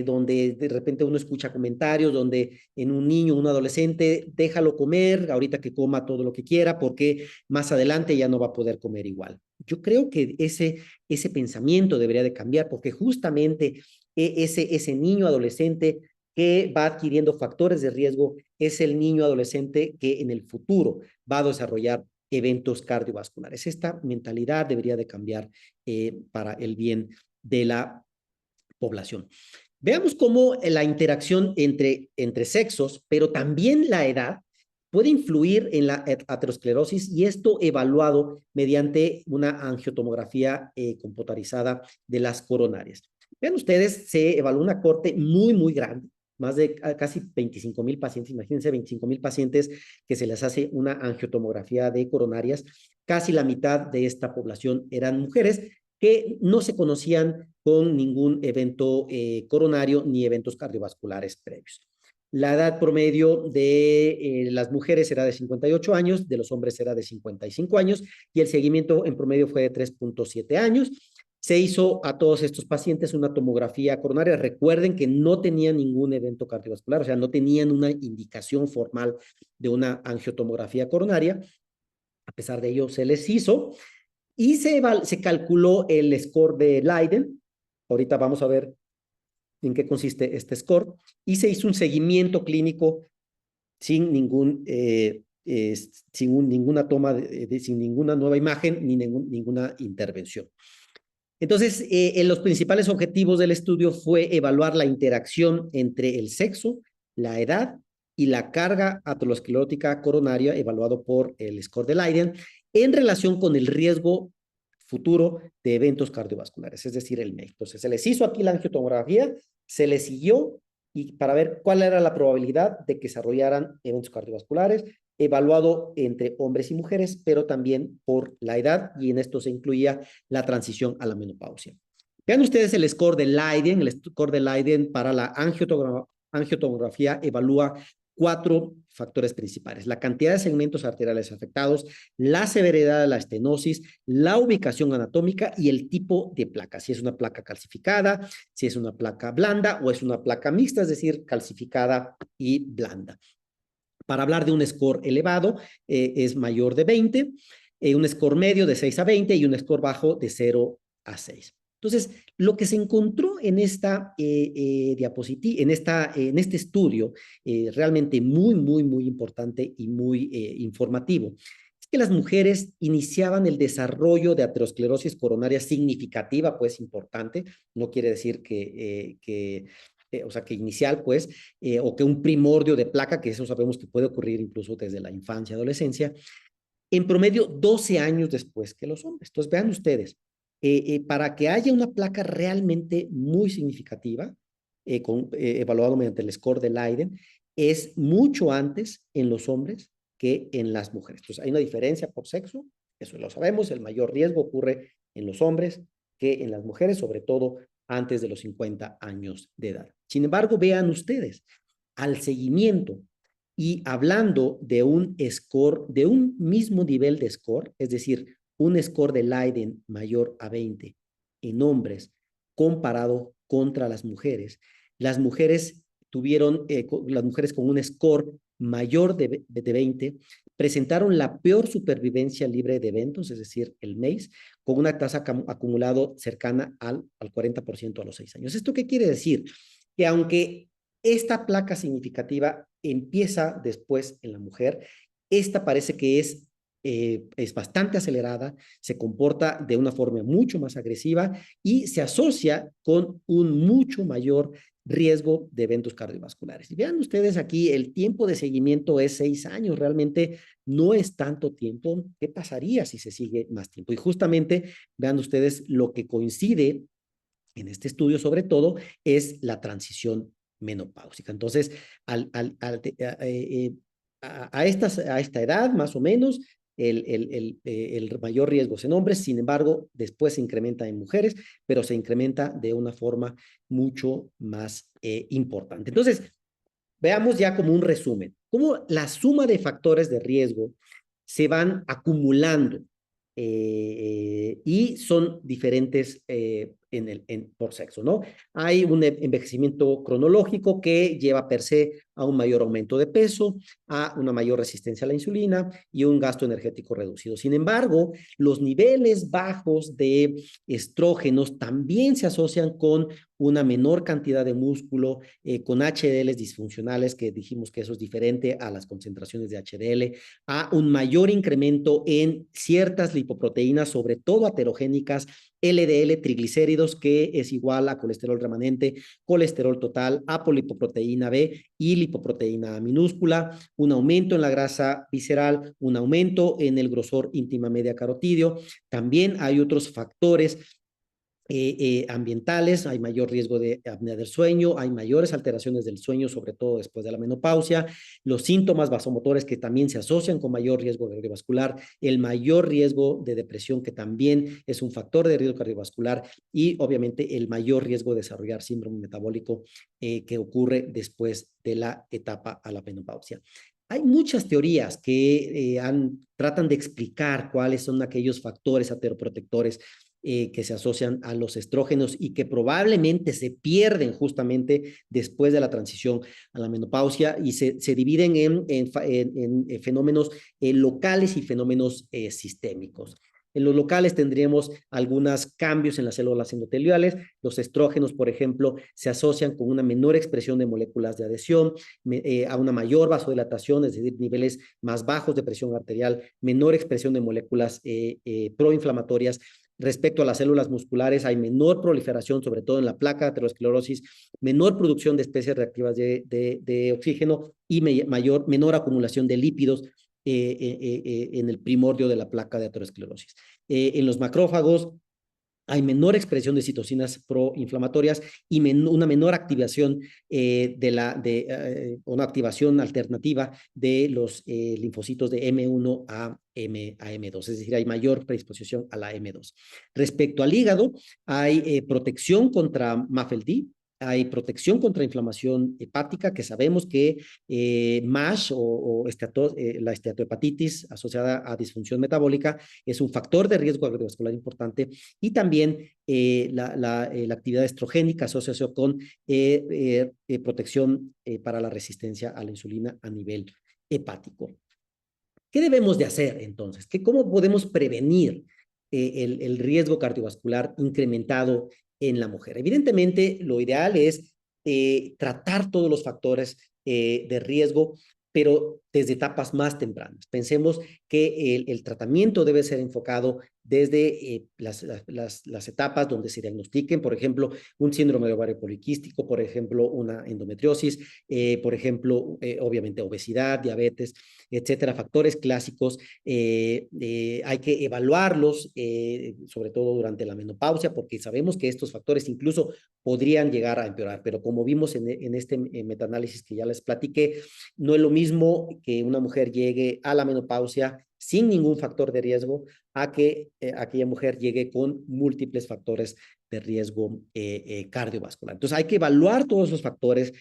Donde de repente uno escucha comentarios donde en un niño, un adolescente, déjalo comer, ahorita que coma todo lo que quiera, porque más adelante ya no va a poder comer igual. Yo creo que ese pensamiento debería de cambiar, porque justamente ese niño adolescente que va adquiriendo factores de riesgo es el niño adolescente que en el futuro va a desarrollar eventos cardiovasculares. Esta mentalidad debería de cambiar para el bien de la población. Veamos cómo la interacción entre sexos, pero también la edad, puede influir en la aterosclerosis, y esto evaluado mediante una angiotomografía computarizada de las coronarias. Vean ustedes, se evaluó una corte muy, muy grande, más de casi 25,000 pacientes, imagínense 25,000 pacientes que se les hace una angiotomografía de coronarias. Casi la mitad de esta población eran mujeres que no se conocían con ningún evento coronario ni eventos cardiovasculares previos. La edad promedio de las mujeres era de 58 años, de los hombres era de 55 años, y el seguimiento en promedio fue de 3.7 años. Se hizo a todos estos pacientes una tomografía coronaria. Recuerden que no tenían ningún evento cardiovascular, o sea, no tenían una indicación formal de una angiotomografía coronaria. A pesar de ello, se les hizo y se calculó el score de Leiden. Ahorita vamos a ver en qué consiste este score. Y se hizo un seguimiento clínico sin ninguna toma, sin ninguna nueva imagen ni ninguna intervención. Entonces, en los principales objetivos del estudio fue evaluar la interacción entre el sexo, la edad y la carga aterosclerótica coronaria, evaluado por el score de Leiden, en relación con el riesgo futuro de eventos cardiovasculares, es decir, el MEI. Entonces, se les hizo aquí la angiotomografía, se les siguió y para ver cuál era la probabilidad de que desarrollaran eventos cardiovasculares, evaluado entre hombres y mujeres, pero también por la edad, y en esto se incluía la transición a la menopausia. Vean ustedes el score de Leiden. El score de Leiden para la angiotomografía evalúa 4 factores principales: la cantidad de segmentos arteriales afectados, la severidad de la estenosis, la ubicación anatómica y el tipo de placa, si es una placa calcificada, si es una placa blanda o es una placa mixta, es decir, calcificada y blanda. Para hablar de un score elevado, es mayor de 20, un score medio de 6 a 20 y un score bajo de 0 a 6. Entonces, lo que se encontró en esta diapositiva, en este estudio, realmente muy importante y muy informativo, es que las mujeres iniciaban el desarrollo de aterosclerosis coronaria significativa, pues importante, no quiere decir o sea, que inicial, pues, o que un primordio de placa, que eso sabemos que puede ocurrir incluso desde la infancia, adolescencia, en promedio 12 años después que los hombres. Entonces, vean ustedes, para que haya una placa realmente muy significativa, evaluado mediante el score de Leiden, es mucho antes en los hombres que en las mujeres. Entonces, hay una diferencia por sexo, eso lo sabemos, el mayor riesgo ocurre en los hombres que en las mujeres, sobre todo antes de los 50 años de edad. Sin embargo, vean ustedes, al seguimiento y hablando de un score, de un mismo nivel de score, es decir, un score de Leiden mayor a 20 en hombres comparado contra las mujeres tuvieron, las mujeres con un score mayor de 20 presentaron la peor supervivencia libre de eventos, es decir, el MACE, con una tasa acumulado cercana al 40% a los 6 años. ¿Esto qué quiere decir? Que aunque esta placa significativa empieza después en la mujer, esta parece que es bastante acelerada, se comporta de una forma mucho más agresiva y se asocia con un mucho mayor riesgo de eventos cardiovasculares. Y vean ustedes aquí, el tiempo de seguimiento es 6 años, realmente no es tanto tiempo. ¿Qué pasaría si se sigue más tiempo? Y justamente vean ustedes lo que coincide en este estudio, sobre todo, es la transición menopáusica. Entonces, a esta edad, más o menos, el mayor riesgo es en hombres, sin embargo, después se incrementa en mujeres, pero se incrementa de una forma mucho más importante. Entonces, veamos ya como un resumen, cómo la suma de factores de riesgo se van acumulando y son diferentes por sexo, ¿no? Hay un envejecimiento cronológico que lleva per se a un mayor aumento de peso, a una mayor resistencia a la insulina y un gasto energético reducido. Sin embargo, los niveles bajos de estrógenos también se asocian con una menor cantidad de músculo, con HDLs disfuncionales, que dijimos que eso es diferente a las concentraciones de HDL, a un mayor incremento en ciertas lipoproteínas, sobre todo aterogénicas, LDL, triglicéridos, que es igual a colesterol remanente, colesterol total, apolipoproteína B y lipoproteína minúscula, un aumento en la grasa visceral, un aumento en el grosor íntima media carotidio. También hay otros factores ambientales, hay mayor riesgo de apnea del sueño, hay mayores alteraciones del sueño, sobre todo después de la menopausia, los síntomas vasomotores que también se asocian con mayor riesgo cardiovascular, el mayor riesgo de depresión que también es un factor de riesgo cardiovascular y obviamente el mayor riesgo de desarrollar síndrome metabólico que ocurre después de la etapa a la menopausia. Hay muchas teorías que tratan de explicar cuáles son aquellos factores ateroprotectores que se asocian a los estrógenos y que probablemente se pierden justamente después de la transición a la menopausia y se dividen en fenómenos locales y fenómenos sistémicos. En los locales tendríamos algunos cambios en las células endoteliales. Los estrógenos, por ejemplo, se asocian con una menor expresión de moléculas de adhesión, a una mayor vasodilatación, es decir, niveles más bajos de presión arterial, menor expresión de moléculas proinflamatorias, respecto a las células musculares, hay menor proliferación, sobre todo en la placa de aterosclerosis, menor producción de especies reactivas de oxígeno y menor acumulación de lípidos en el primordio de la placa de aterosclerosis. En los macrófagos hay menor expresión de citocinas proinflamatorias y una menor activación una activación alternativa de los linfocitos de M1 a M2, es decir, hay mayor predisposición a la M2. Respecto al hígado, hay protección contra MAFLD, hay protección contra inflamación hepática, que sabemos que MASH la esteatohepatitis asociada a disfunción metabólica es un factor de riesgo cardiovascular importante, y también la actividad estrogénica asociada con protección para la resistencia a la insulina a nivel hepático. ¿Qué debemos de hacer entonces? ¿Cómo podemos prevenir el riesgo cardiovascular incrementado en la mujer? Evidentemente, lo ideal es tratar todos los factores de riesgo, pero desde etapas más tempranas. Pensemos que el tratamiento debe ser enfocado desde las etapas donde se diagnostiquen, por ejemplo, un síndrome de ovario poliquístico, por ejemplo, una endometriosis, por ejemplo, obviamente obesidad, diabetes, etcétera, factores clásicos. Hay que evaluarlos, sobre todo durante la menopausia, porque sabemos que estos factores incluso podrían llegar a empeorar, pero como vimos en este metaanálisis que ya les platiqué, no es lo mismo que una mujer llegue a la menopausia sin ningún factor de riesgo a que aquella mujer llegue con múltiples factores de riesgo cardiovascular. Entonces hay que evaluar todos esos factores,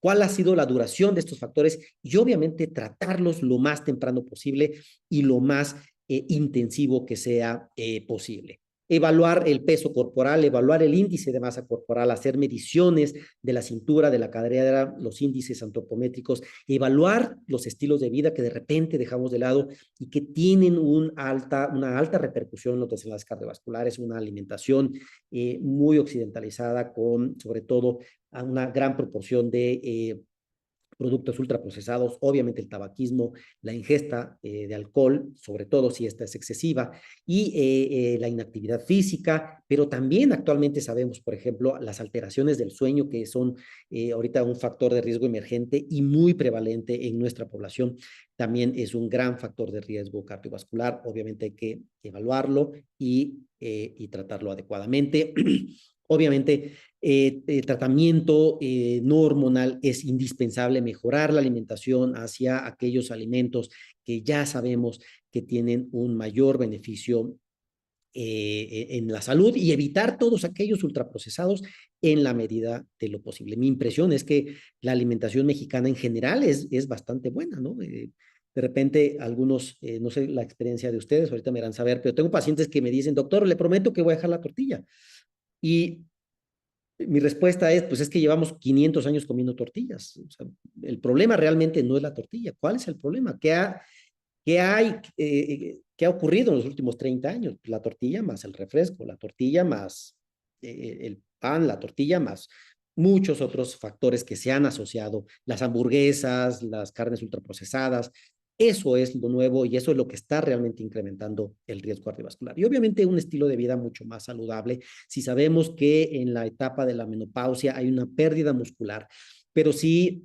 cuál ha sido la duración de estos factores y obviamente tratarlos lo más temprano posible y lo más intensivo que sea posible. Evaluar el peso corporal, evaluar el índice de masa corporal, hacer mediciones de la cintura, de la cadera, los índices antropométricos, evaluar los estilos de vida que de repente dejamos de lado y que tienen una alta repercusión en los desenlaces cardiovasculares, una alimentación muy occidentalizada con, sobre todo, a una gran proporción de productos ultraprocesados, obviamente el tabaquismo, la ingesta de alcohol, sobre todo si esta es excesiva, y la inactividad física, pero también actualmente sabemos, por ejemplo, las alteraciones del sueño, que son ahorita un factor de riesgo emergente y muy prevalente en nuestra población. También es un gran factor de riesgo cardiovascular. Obviamente hay que evaluarlo y tratarlo adecuadamente. Obviamente, el tratamiento no hormonal es indispensable, mejorar la alimentación hacia aquellos alimentos que ya sabemos que tienen un mayor beneficio en la salud y evitar todos aquellos ultraprocesados en la medida de lo posible. Mi impresión es que la alimentación mexicana en general es bastante buena, ¿no? De repente, algunos, no sé la experiencia de ustedes, ahorita me harán saber, pero tengo pacientes que me dicen, doctor, le prometo que voy a dejar la tortilla. Y mi respuesta es, pues es que llevamos 500 años comiendo tortillas. O sea, el problema realmente no es la tortilla. ¿Cuál es el problema? ¿Qué ha ocurrido en los últimos 30 años? La tortilla más el refresco, la tortilla más el pan, la tortilla más muchos otros factores que se han asociado, las hamburguesas, las carnes ultraprocesadas. Eso es lo nuevo y eso es lo que está realmente incrementando el riesgo cardiovascular. Y obviamente un estilo de vida mucho más saludable. Si sabemos que en la etapa de la menopausia hay una pérdida muscular, pero si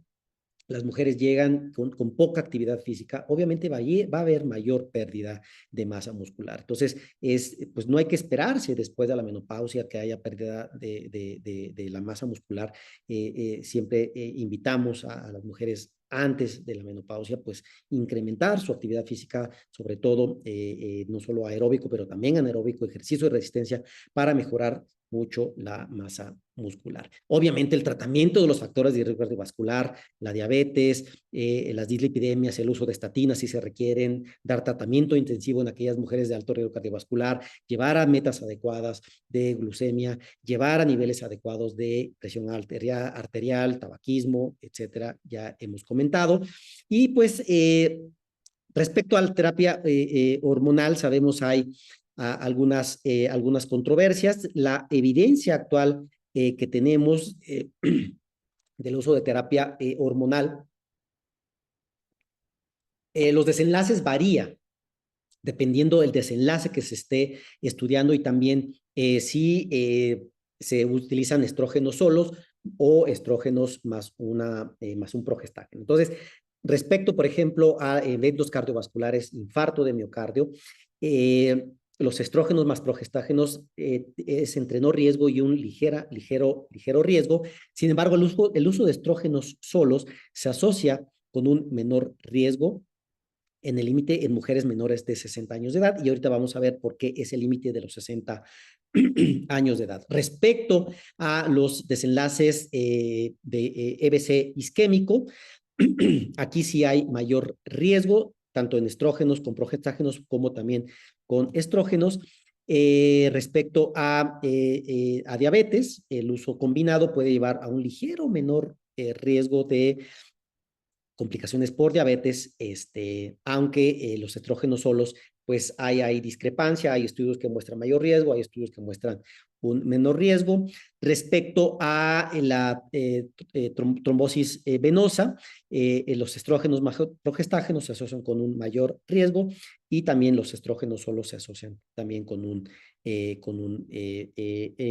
las mujeres llegan con poca actividad física, obviamente va a haber mayor pérdida de masa muscular. Entonces, pues no hay que esperarse después de la menopausia que haya pérdida de la masa muscular. Siempre invitamos a las mujeres antes de la menopausia, pues incrementar su actividad física, sobre todo no solo aeróbico, pero también anaeróbico, ejercicio de resistencia para mejorar mucho la masa muscular. Obviamente el tratamiento de los factores de riesgo cardiovascular, la diabetes, las dislipidemias, el uso de estatinas si se requieren, dar tratamiento intensivo en aquellas mujeres de alto riesgo cardiovascular, llevar a metas adecuadas de glucemia, llevar a niveles adecuados de presión arterial, tabaquismo, etcétera, ya hemos comentado. Y pues respecto a la terapia hormonal, sabemos hay algunas controversias. La evidencia actual que tenemos del uso de terapia hormonal, los desenlaces varían dependiendo del desenlace que se esté estudiando y también si se utilizan estrógenos solos o estrógenos más, más un progestágeno. Entonces, respecto, por ejemplo, a eventos cardiovasculares, infarto de miocardio, los estrógenos más progestágenos es entre no riesgo y un ligero riesgo. Sin embargo, el uso de estrógenos solos se asocia con un menor riesgo en el límite en mujeres menores de 60 años de edad, y ahorita vamos a ver por qué es el límite de los 60 años de edad. Respecto a los desenlaces de EBC isquémico, aquí sí hay mayor riesgo, tanto en estrógenos con progestágenos como también con estrógenos. Respecto a diabetes, el uso combinado puede llevar a un ligero menor riesgo de complicaciones por diabetes, aunque los estrógenos solos, pues hay discrepancia, hay estudios que muestran mayor riesgo, hay estudios que muestran un menor riesgo. Respecto a la trombosis venosa, los estrógenos más progestágenos se asocian con un mayor riesgo y también los estrógenos solos se asocian también con un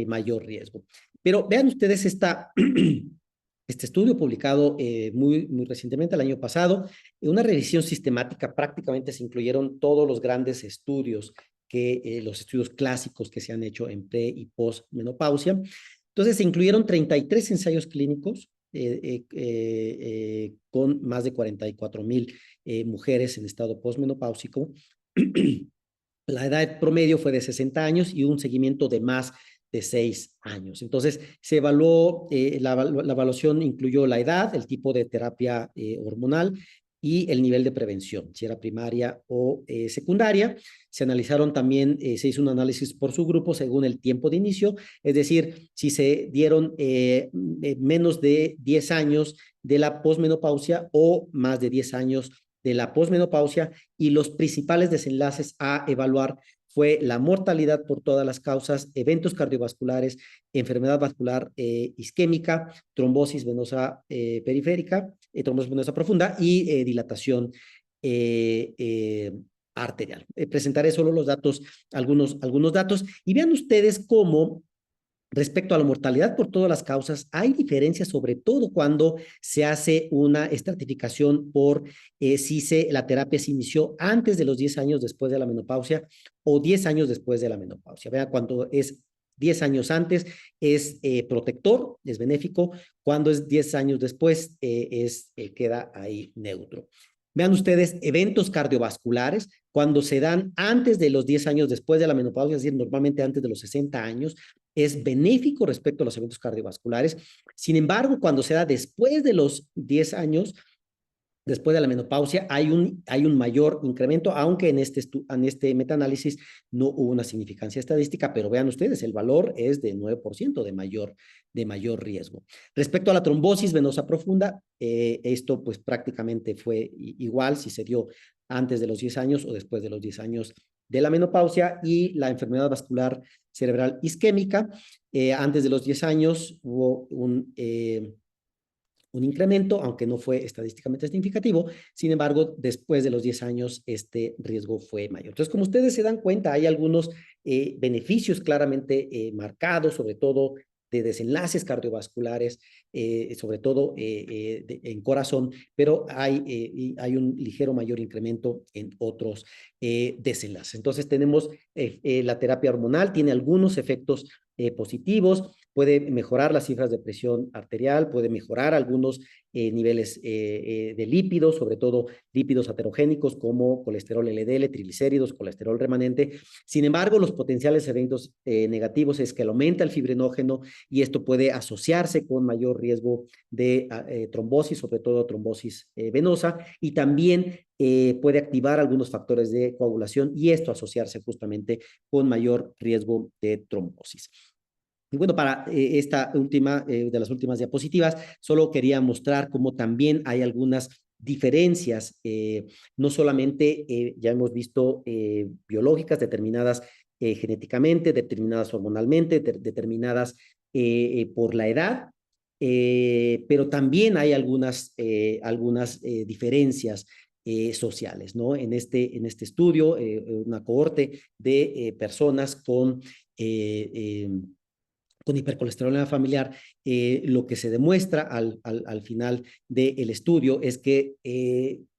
mayor riesgo. Pero vean ustedes este estudio publicado muy recientemente, el año pasado, en una revisión sistemática, prácticamente se incluyeron todos los grandes estudios, los estudios clásicos que se han hecho en pre y post-menopausia. Entonces se incluyeron 33 ensayos clínicos con más de 44,000 mujeres en estado postmenopáusico. La edad promedio fue de 60 años y un seguimiento de más de 6 años. Entonces, se evaluó, la evaluación incluyó la edad, el tipo de terapia hormonal y el nivel de prevención, si era primaria o secundaria. Se analizaron también, se hizo un análisis por subgrupo según el tiempo de inicio, es decir, si se dieron menos de 10 años de la posmenopausia o más de 10 años de la posmenopausia, y los principales desenlaces a evaluar fue la mortalidad por todas las causas, eventos cardiovasculares, enfermedad vascular isquémica, trombosis venosa periférica, trombosis venosa profunda y dilatación arterial. Presentaré solo los datos, algunos datos, y vean ustedes cómo respecto a la mortalidad por todas las causas, hay diferencias, sobre todo cuando se hace una estratificación por si la terapia se inició antes de los 10 años después de la menopausia o 10 años después de la menopausia. Vean, cuando es 10 años antes es protector, es benéfico; cuando es 10 años después queda ahí neutro. Vean ustedes eventos cardiovasculares, cuando se dan antes de los 10 años después de la menopausia, es decir, normalmente antes de los 60 años, es benéfico respecto a los eventos cardiovasculares. Sin embargo, cuando se da después de los 10 años, después de la menopausia, hay un mayor incremento, aunque en este metaanálisis no hubo una significancia estadística, pero vean ustedes, el valor es de 9% de mayor riesgo. Respecto a la trombosis venosa profunda, esto pues prácticamente fue igual si se dio antes de los 10 años o después de los 10 años de la menopausia. Y la enfermedad vascular cerebral isquémica, antes de los 10 años hubo un incremento, aunque no fue estadísticamente significativo. Sin embargo, después de los 10 años, este riesgo fue mayor. Entonces, como ustedes se dan cuenta, hay algunos beneficios claramente marcados, sobre todo de desenlaces cardiovasculares, sobre todo en corazón, pero hay un ligero mayor incremento en otros desenlaces. Entonces, tenemos la terapia hormonal, tiene algunos efectos positivos, puede mejorar las cifras de presión arterial, puede mejorar algunos niveles de lípidos, sobre todo lípidos aterogénicos como colesterol LDL, triglicéridos, colesterol remanente. Sin embargo, los potenciales eventos negativos es que aumenta el fibrinógeno, y esto puede asociarse con mayor riesgo de trombosis, sobre todo trombosis venosa, y también puede activar algunos factores de coagulación, y esto asociarse justamente con mayor riesgo de trombosis. Y bueno, para esta última de las últimas diapositivas, solo quería mostrar cómo también hay algunas diferencias, no solamente ya hemos visto biológicas determinadas genéticamente, determinadas hormonalmente, determinadas por la edad, pero también hay algunas diferencias sociales, ¿no? En este estudio, una cohorte de personas con hipercolesterolemia familiar, lo que se demuestra al final del estudio es que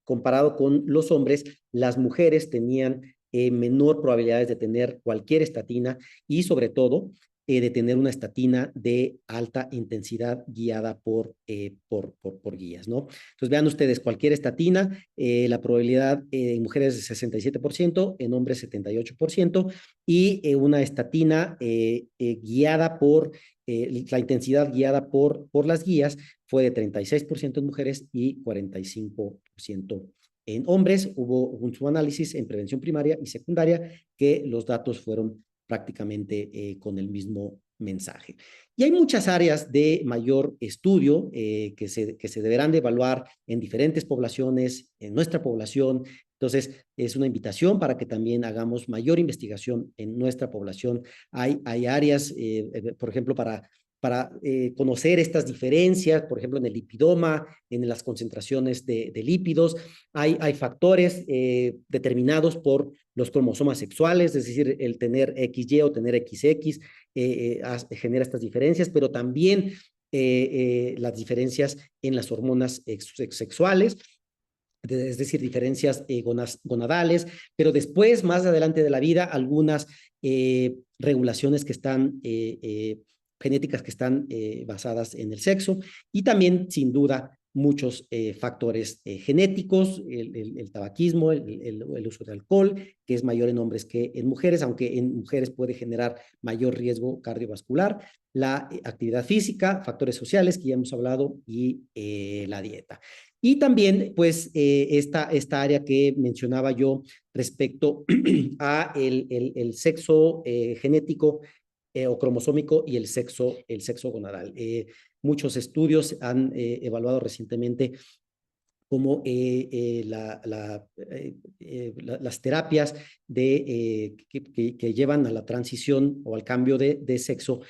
comparado con los hombres, las mujeres tenían menor probabilidades de tener cualquier estatina y sobre todo de tener una estatina de alta intensidad guiada por guías, ¿no? Entonces vean ustedes, cualquier estatina, la probabilidad en mujeres es 67%, en hombres 78%, y una estatina guiada la intensidad guiada por las guías fue de 36% en mujeres y 45% en hombres. Hubo un subanálisis en prevención primaria y secundaria que los datos fueron prácticamente con el mismo mensaje. Y hay muchas áreas de mayor estudio que se deberán de evaluar en diferentes poblaciones, en nuestra población. Entonces, es una invitación para que también hagamos mayor investigación en nuestra población. Hay áreas, por ejemplo, para conocer estas diferencias, por ejemplo, en el lipidoma, en las concentraciones de lípidos. Hay factores determinados por los cromosomas sexuales, es decir, el tener XY o tener XX genera estas diferencias, pero también las diferencias en las hormonas sexuales, es decir, diferencias gonadales, pero después, más adelante de la vida, algunas regulaciones que están, genéticas que están basadas en el sexo, y también, sin duda, muchos factores genéticos, el tabaquismo, el uso de alcohol, que es mayor en hombres que en mujeres, aunque en mujeres puede generar mayor riesgo cardiovascular, la actividad física, factores sociales que ya hemos hablado, y la dieta. Y también, pues, esta área que mencionaba yo respecto a el sexo genético o cromosómico y el sexo gonadal. Muchos estudios han evaluado recientemente cómo las terapias que llevan a la transición o al cambio de sexo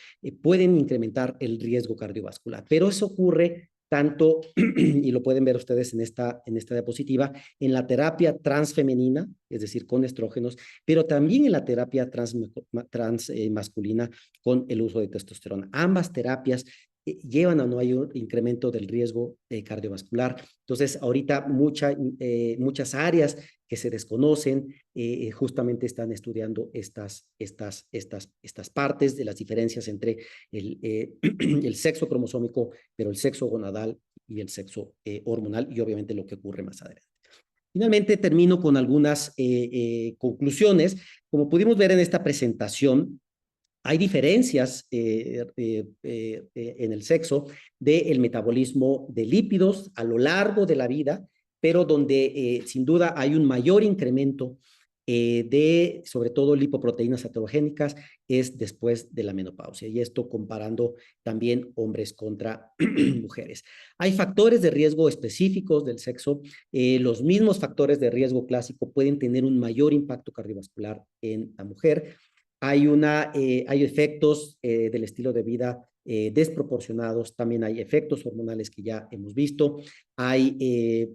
pueden incrementar el riesgo cardiovascular. Pero eso ocurre tanto, y lo pueden ver ustedes en esta diapositiva, en la terapia transfemenina, es decir, con estrógenos, pero también en la terapia transmasculina con el uso de testosterona. Ambas terapias llevan a no mayor incremento del riesgo cardiovascular. Entonces, ahorita muchas áreas que se desconocen justamente están estudiando estas partes de las diferencias entre el sexo cromosómico, pero el sexo gonadal y el sexo hormonal, y obviamente lo que ocurre más adelante. Finalmente, termino con algunas conclusiones. Como pudimos ver en esta presentación, hay diferencias en el sexo del metabolismo de lípidos a lo largo de la vida, pero donde sin duda hay un mayor incremento sobre todo, lipoproteínas aterogénicas, es después de la menopausia. Y esto comparando también hombres contra mujeres. Hay factores de riesgo específicos del sexo. Los mismos factores de riesgo clásico pueden tener un mayor impacto cardiovascular en la mujer. Hay efectos del estilo de vida desproporcionados, también hay efectos hormonales que ya hemos visto, hay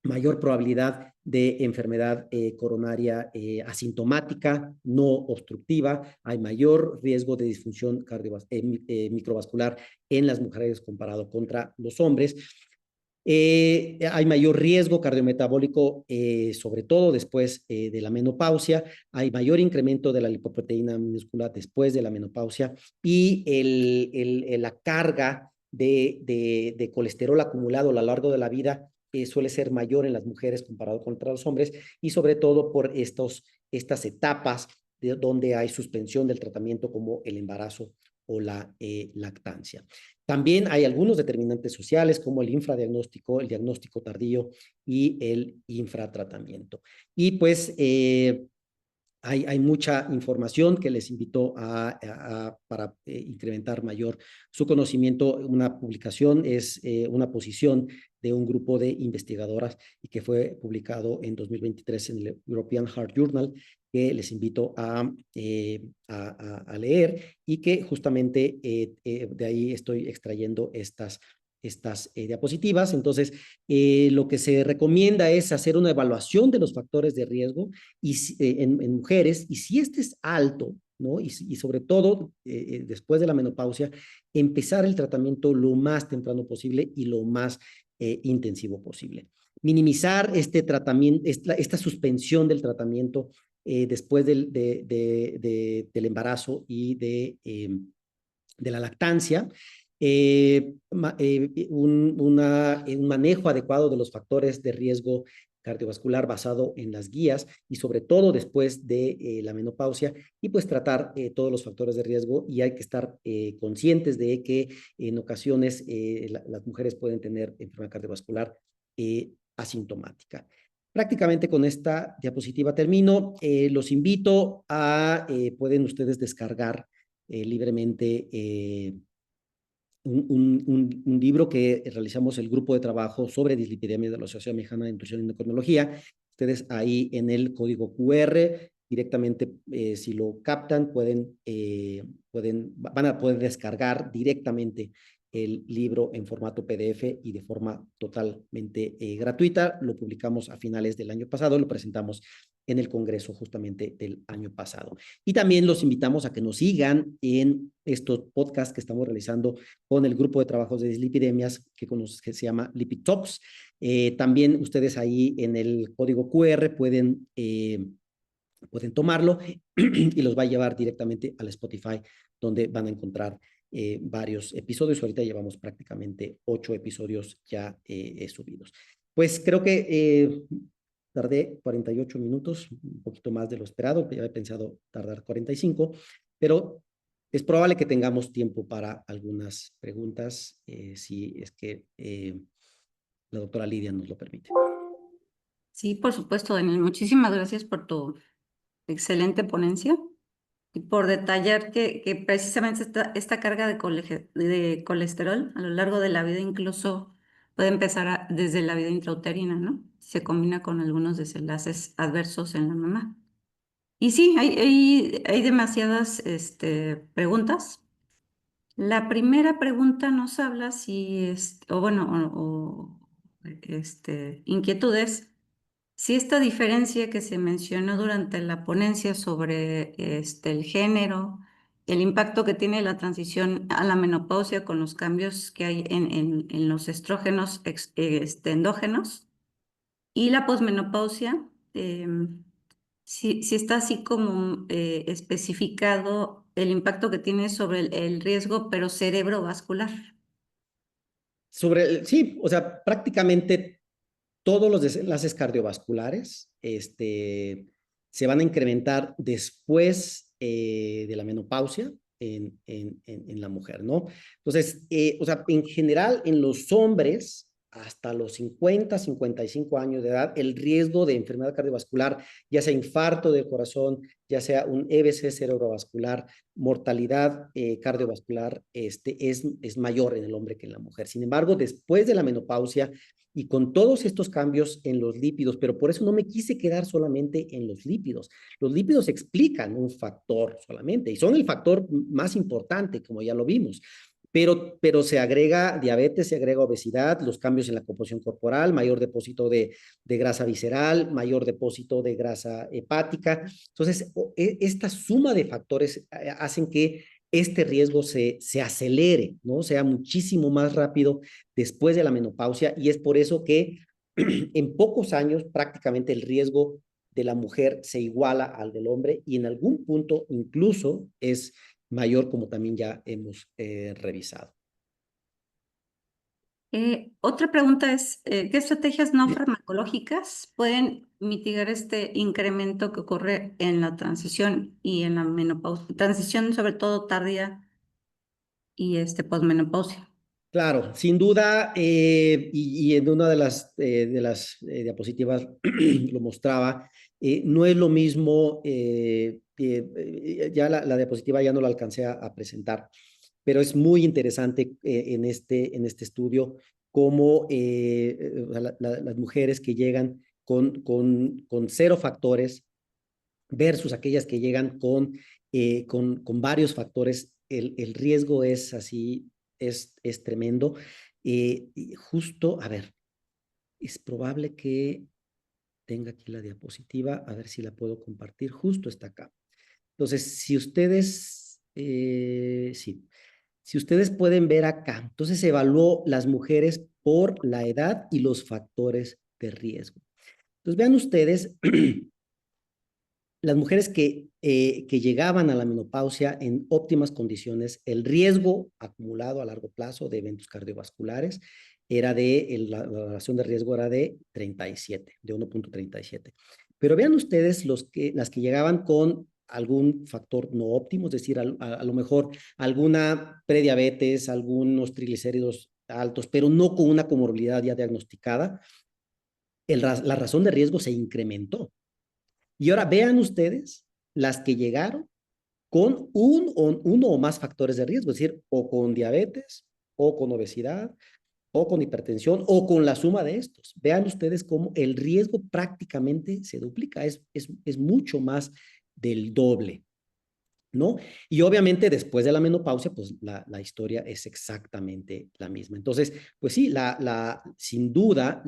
mayor probabilidad de enfermedad coronaria asintomática, no obstructiva, hay mayor riesgo de disfunción microvascular en las mujeres comparado contra los hombres. Hay mayor riesgo cardiometabólico, sobre todo después de la menopausia, hay mayor incremento de la lipoproteína minúscula después de la menopausia, y la carga de colesterol acumulado a lo largo de la vida suele ser mayor en las mujeres comparado contra los hombres, y sobre todo por estas etapas donde hay suspensión del tratamiento como el embarazo o la lactancia. También hay algunos determinantes sociales como el infradiagnóstico, el diagnóstico tardío y el infratratamiento. Y pues hay mucha información que les invito para incrementar mayor su conocimiento. Una publicación es una posición de un grupo de investigadoras y que fue publicado en 2023 en el European Heart Journal, que les invito a leer, y que justamente de ahí estoy extrayendo estas diapositivas. Entonces, lo que se recomienda es hacer una evaluación de los factores de riesgo y, en mujeres, y si este es alto, ¿no? Y sobre todo, después de la menopausia, empezar el tratamiento lo más temprano posible y lo más intensivo posible. Minimizar este tratamiento, esta suspensión del tratamiento después del embarazo y de la lactancia, un manejo adecuado de los factores de riesgo cardiovascular basado en las guías y sobre todo después de la menopausia y pues tratar todos los factores de riesgo y hay que estar conscientes de que en ocasiones las mujeres pueden tener enfermedad cardiovascular asintomática. Prácticamente con esta diapositiva termino. Los invito a, pueden ustedes descargar libremente un libro que realizamos el grupo de trabajo sobre dislipidemia de la Asociación Mexicana de Nutrición y Endocrinología. Ustedes ahí en el código QR directamente, si lo captan, van a poder descargar directamente el libro en formato PDF y de forma totalmente gratuita. Lo publicamos a finales del año pasado, lo presentamos en el Congreso justamente del año pasado. Y también los invitamos a que nos sigan en estos podcasts que estamos realizando con el grupo de trabajos de dislipidemias que se llama Lipid Talks. También ustedes ahí en el código QR pueden tomarlo y los va a llevar directamente al Spotify, donde van a encontrar varios episodios. Ahorita llevamos prácticamente 8 episodios ya subidos. Pues creo que tardé 48 minutos, un poquito más de lo esperado, ya había pensado tardar 45, pero es probable que tengamos tiempo para algunas preguntas, si es que la doctora Lidia nos lo permite. Sí, por supuesto, Daniel. Muchísimas gracias por tu excelente ponencia y por detallar que precisamente esta carga de colesterol a lo largo de la vida incluso puede empezar desde la vida intrauterina, ¿no? Se combina con algunos desenlaces adversos en la mamá. Y sí, hay demasiadas preguntas. La primera pregunta nos habla si, o bueno, inquietudes, si esta diferencia que se mencionó durante la ponencia sobre el género, el impacto que tiene la transición a la menopausia con los cambios que hay en los estrógenos endógenos y la posmenopausia, si está así como especificado el impacto que tiene sobre el riesgo, pero cerebrovascular. Sí, o sea, prácticamente todos los desenlaces cardiovasculares se van a incrementar después de la menopausia en la mujer, ¿no? Entonces, o sea, en general, en los hombres, hasta los 50, 55 años de edad, el riesgo de enfermedad cardiovascular, ya sea infarto del corazón, ya sea un EBC cerebrovascular, mortalidad cardiovascular, es mayor en el hombre que en la mujer. Sin embargo, después de la menopausia, y con todos estos cambios en los lípidos, pero por eso no me quise quedar solamente en los lípidos. Los lípidos explican un factor solamente y son el factor más importante, como ya lo vimos. Pero se agrega diabetes, se agrega obesidad, los cambios en la composición corporal, mayor depósito de grasa visceral, mayor depósito de grasa hepática. Entonces, esta suma de factores hacen que este riesgo se acelere, ¿no? Sea muchísimo más rápido después de la menopausia y es por eso que en pocos años prácticamente el riesgo de la mujer se iguala al del hombre y en algún punto incluso es mayor, como también ya hemos revisado. Otra pregunta es, ¿qué estrategias no farmacológicas pueden mitigar este incremento que ocurre en la transición y en la menopausia? Transición sobre todo tardía y posmenopausia. Claro, sin duda, y en una de las diapositivas lo mostraba, no es lo mismo, ya la diapositiva ya no la alcancé a presentar, pero es muy interesante en este estudio cómo las mujeres que llegan con 0 factores versus aquellas que llegan con varios factores, el riesgo es así, es tremendo. Y justo, a ver, es probable que tenga aquí la diapositiva, a ver si la puedo compartir, justo está acá. Entonces, si ustedes, sí, si ustedes pueden ver acá, entonces se evaluó las mujeres por la edad y los factores de riesgo. Entonces, vean ustedes, las mujeres que llegaban a la menopausia en óptimas condiciones, el riesgo acumulado a largo plazo de eventos cardiovasculares era la relación de riesgo era de 37, de 1,37. Pero vean ustedes las que llegaban con algún factor no óptimo, es decir, a lo mejor alguna prediabetes, algunos triglicéridos altos, pero no con una comorbilidad ya diagnosticada, la razón de riesgo se incrementó. Y ahora vean ustedes las que llegaron con uno o más factores de riesgo, es decir, o con diabetes, o con obesidad, o con hipertensión, o con la suma de estos. Vean ustedes cómo el riesgo prácticamente se duplica, es mucho más del doble, ¿no? Y obviamente después de la menopausia, pues la historia es exactamente la misma. Entonces, pues sí, sin duda,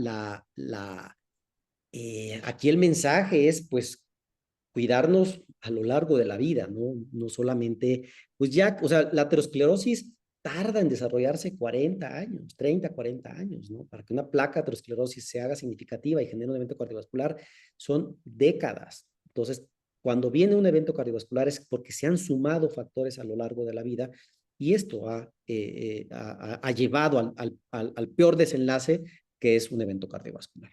aquí el mensaje es, pues, cuidarnos a lo largo de la vida, ¿no? No solamente, pues ya, o sea, la aterosclerosis tarda en desarrollarse 40 años, 30, 40 años, ¿no? Para que una placa de aterosclerosis se haga significativa y genere un evento cardiovascular, son décadas. Entonces, cuando viene un evento cardiovascular es porque se han sumado factores a lo largo de la vida y esto ha llevado al peor desenlace que es un evento cardiovascular.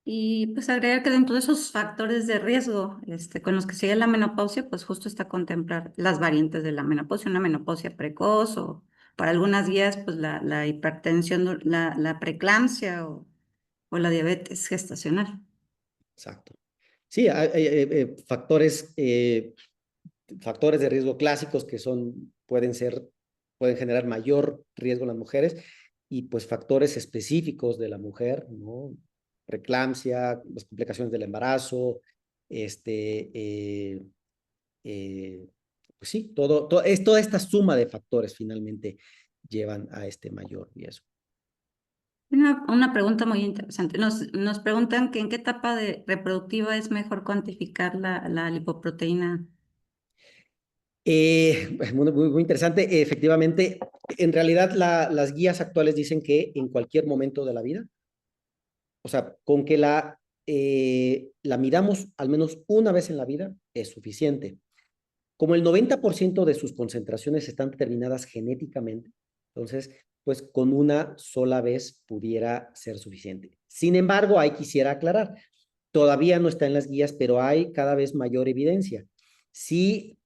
Y pues agregar que dentro de esos factores de riesgo con los que sigue la menopausia, pues justo está contemplar las variantes de la menopausia, una menopausia precoz o para algunas guías, pues la hipertensión, la preeclampsia o la diabetes gestacional. Exacto. Sí, hay factores de riesgo clásicos que pueden generar mayor riesgo en las mujeres y pues factores específicos de la mujer, ¿no? Preeclampsia, las complicaciones del embarazo, este, eh, pues sí, toda esta suma de factores finalmente llevan a este mayor riesgo. Una pregunta muy interesante. Nos preguntan que en qué etapa reproductiva es mejor cuantificar la lipoproteína. Muy interesante. Efectivamente, en realidad las guías actuales dicen que en cualquier momento de la vida, o sea, con que la midamos al menos una vez en la vida es suficiente. Como el 90% de sus concentraciones están determinadas genéticamente, entonces, pues con una sola vez pudiera ser suficiente. Sin embargo, ahí quisiera aclarar, todavía no está en las guías, pero hay cada vez mayor evidencia. Si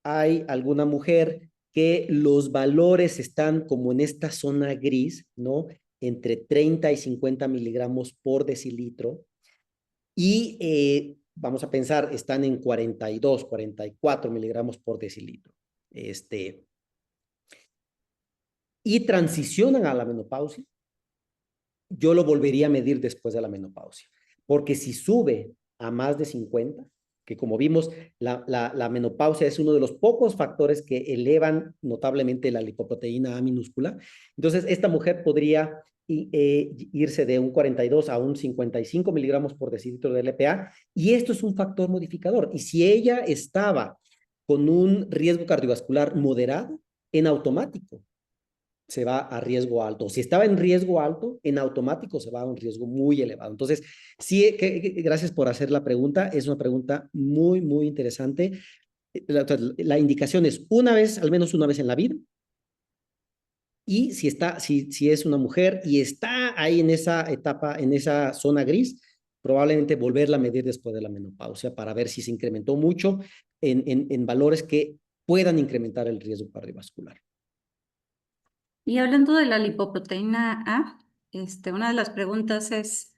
hay alguna mujer que los valores están como en esta zona gris, ¿no? Entre 30 y 50 miligramos por decilitro, y vamos a pensar, están en 42, 44 miligramos por decilitro. Y transicionan a la menopausia, yo lo volvería a medir después de la menopausia. Porque si sube a más de 50, que como vimos, la menopausia es uno de los pocos factores que elevan notablemente la lipoproteína A minúscula, entonces esta mujer podría irse de un 42 a un 55 miligramos por decilitro de LPA, y esto es un factor modificador. Y si ella estaba con un riesgo cardiovascular moderado, en automático se va a riesgo alto. Si estaba en riesgo alto, en automático se va a un riesgo muy elevado. Entonces, sí, gracias por hacer la pregunta. Es una pregunta muy, muy interesante. La indicación es una vez, al menos una vez en la vida. Y si es una mujer y está ahí en esa etapa, en esa zona gris, probablemente volverla a medir después de la menopausia para ver si se incrementó mucho en valores que puedan incrementar el riesgo cardiovascular. Y hablando de la lipoproteína A, una de las preguntas es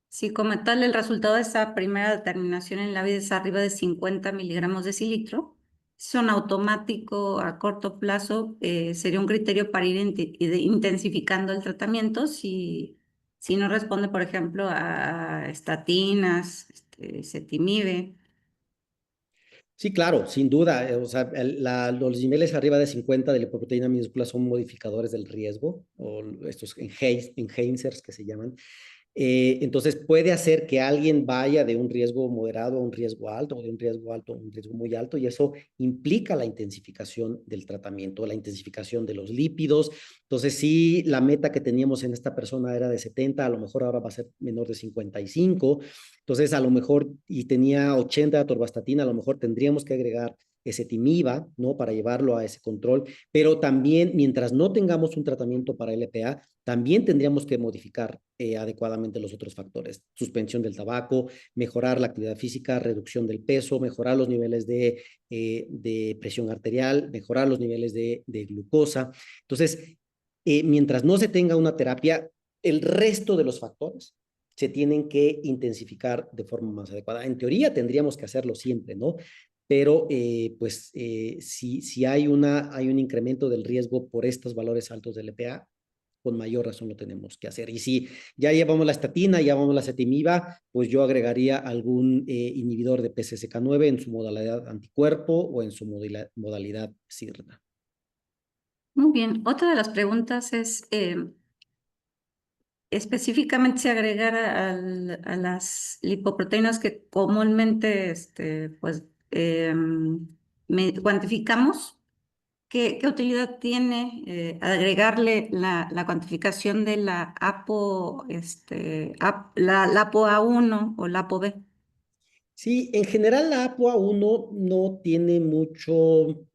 si como tal el resultado de esa primera determinación en la vida es arriba de 50 miligramos de cilitro, son automático a corto plazo, sería un criterio para ir intensificando el tratamiento si no responde, por ejemplo, a estatinas, ezetimibe. Sí, claro, sin duda. O sea, los niveles arriba de 50 de lipoproteína minúscula son modificadores del riesgo, o estos enhancers que se llaman. Entonces puede hacer que alguien vaya de un riesgo moderado a un riesgo alto, o de un riesgo alto a un riesgo muy alto, y eso implica la intensificación del tratamiento, la intensificación de los lípidos. Entonces, si la meta que teníamos en esta persona era de 70, a lo mejor ahora va a ser menor de 55. Entonces, a lo mejor, y tenía 80 de atorvastatina, a lo mejor tendríamos que agregar ezetimiba, ¿no? Para llevarlo a ese control, pero también, mientras no tengamos un tratamiento para LPA, también tendríamos que modificar adecuadamente los otros factores. Suspensión del tabaco, mejorar la actividad física, reducción del peso, mejorar los niveles de presión arterial, mejorar los niveles de glucosa. Entonces, mientras no se tenga una terapia, el resto de los factores se tienen que intensificar de forma más adecuada. En teoría tendríamos que hacerlo siempre, ¿no? Pero pues si hay un incremento del riesgo por estos valores altos del EPA, con mayor razón lo tenemos que hacer. Y si ya llevamos la estatina, ya llevamos la setimiba, pues yo agregaría algún inhibidor de PCSK9 en su modalidad anticuerpo o en su modalidad SIRNA. Muy bien. Otra de las preguntas es, específicamente si agregar a las lipoproteínas que comúnmente pues, cuantificamos, ¿qué utilidad tiene agregarle la cuantificación de la APO, la APO-A1 o la APO-B? Sí, en general la APOA1 no tiene mucho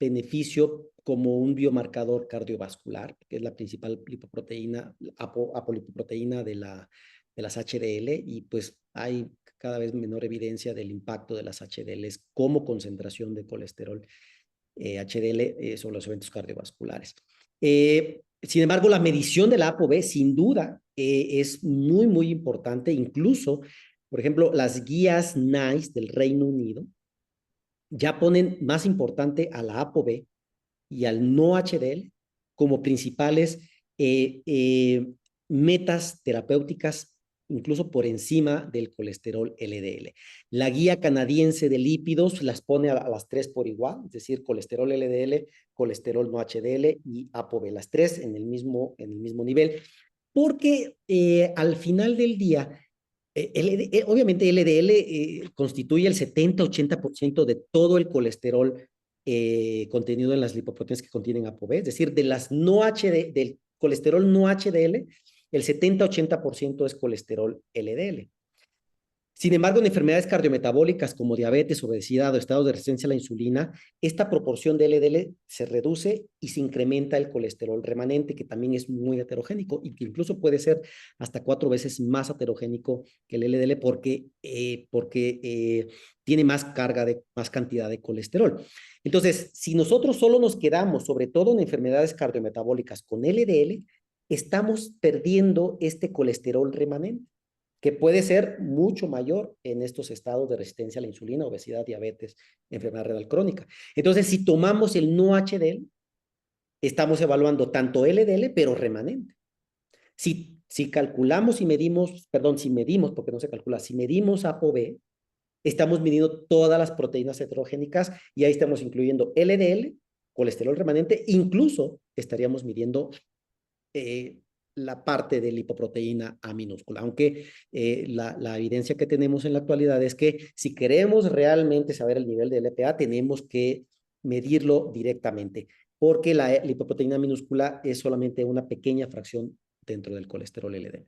beneficio como un biomarcador cardiovascular, que es la principal lipoproteína, apolipoproteína de las HDL, y pues hay cada vez menor evidencia del impacto de las HDLs como concentración de colesterol HDL sobre los eventos cardiovasculares. Sin embargo, la medición de la ApoB sin duda es muy, muy importante. Incluso, por ejemplo, las guías NICE del Reino Unido ya ponen más importante a la ApoB y al no HDL como principales eh, eh, metas terapéuticas, incluso por encima del colesterol LDL. La guía canadiense de lípidos las pone a las tres por igual, es decir, colesterol LDL, colesterol no HDL y ApoB, las tres en el mismo nivel, porque al final del día, obviamente LDL constituye el 70-80% de todo el colesterol contenido en las lipoproteínas que contienen ApoB, es decir, de las no HD, del colesterol no HDL, el 70-80% es colesterol LDL. Sin embargo, en enfermedades cardiometabólicas como diabetes, obesidad o estados de resistencia a la insulina, esta proporción de LDL se reduce y se incrementa el colesterol remanente, que también es muy heterogénico y que incluso puede ser hasta 4 veces más heterogénico que el LDL porque tiene más carga, más cantidad de colesterol. Entonces, si nosotros solo nos quedamos, sobre todo en enfermedades cardiometabólicas, con LDL, estamos perdiendo este colesterol remanente, que puede ser mucho mayor en estos estados de resistencia a la insulina, obesidad, diabetes, enfermedad renal crónica. Entonces, si tomamos el no HDL, estamos evaluando tanto LDL, pero remanente. Si calculamos y medimos, perdón, si medimos, porque no se calcula, si medimos ApoB, estamos midiendo todas las proteínas heterogénicas y ahí estamos incluyendo LDL, colesterol remanente, incluso estaríamos midiendo eh, la parte de lipoproteína A minúscula, aunque la evidencia que tenemos en la actualidad es que si queremos realmente saber el nivel de LPA, tenemos que medirlo directamente, porque la lipoproteína minúscula es solamente una pequeña fracción dentro del colesterol LDL.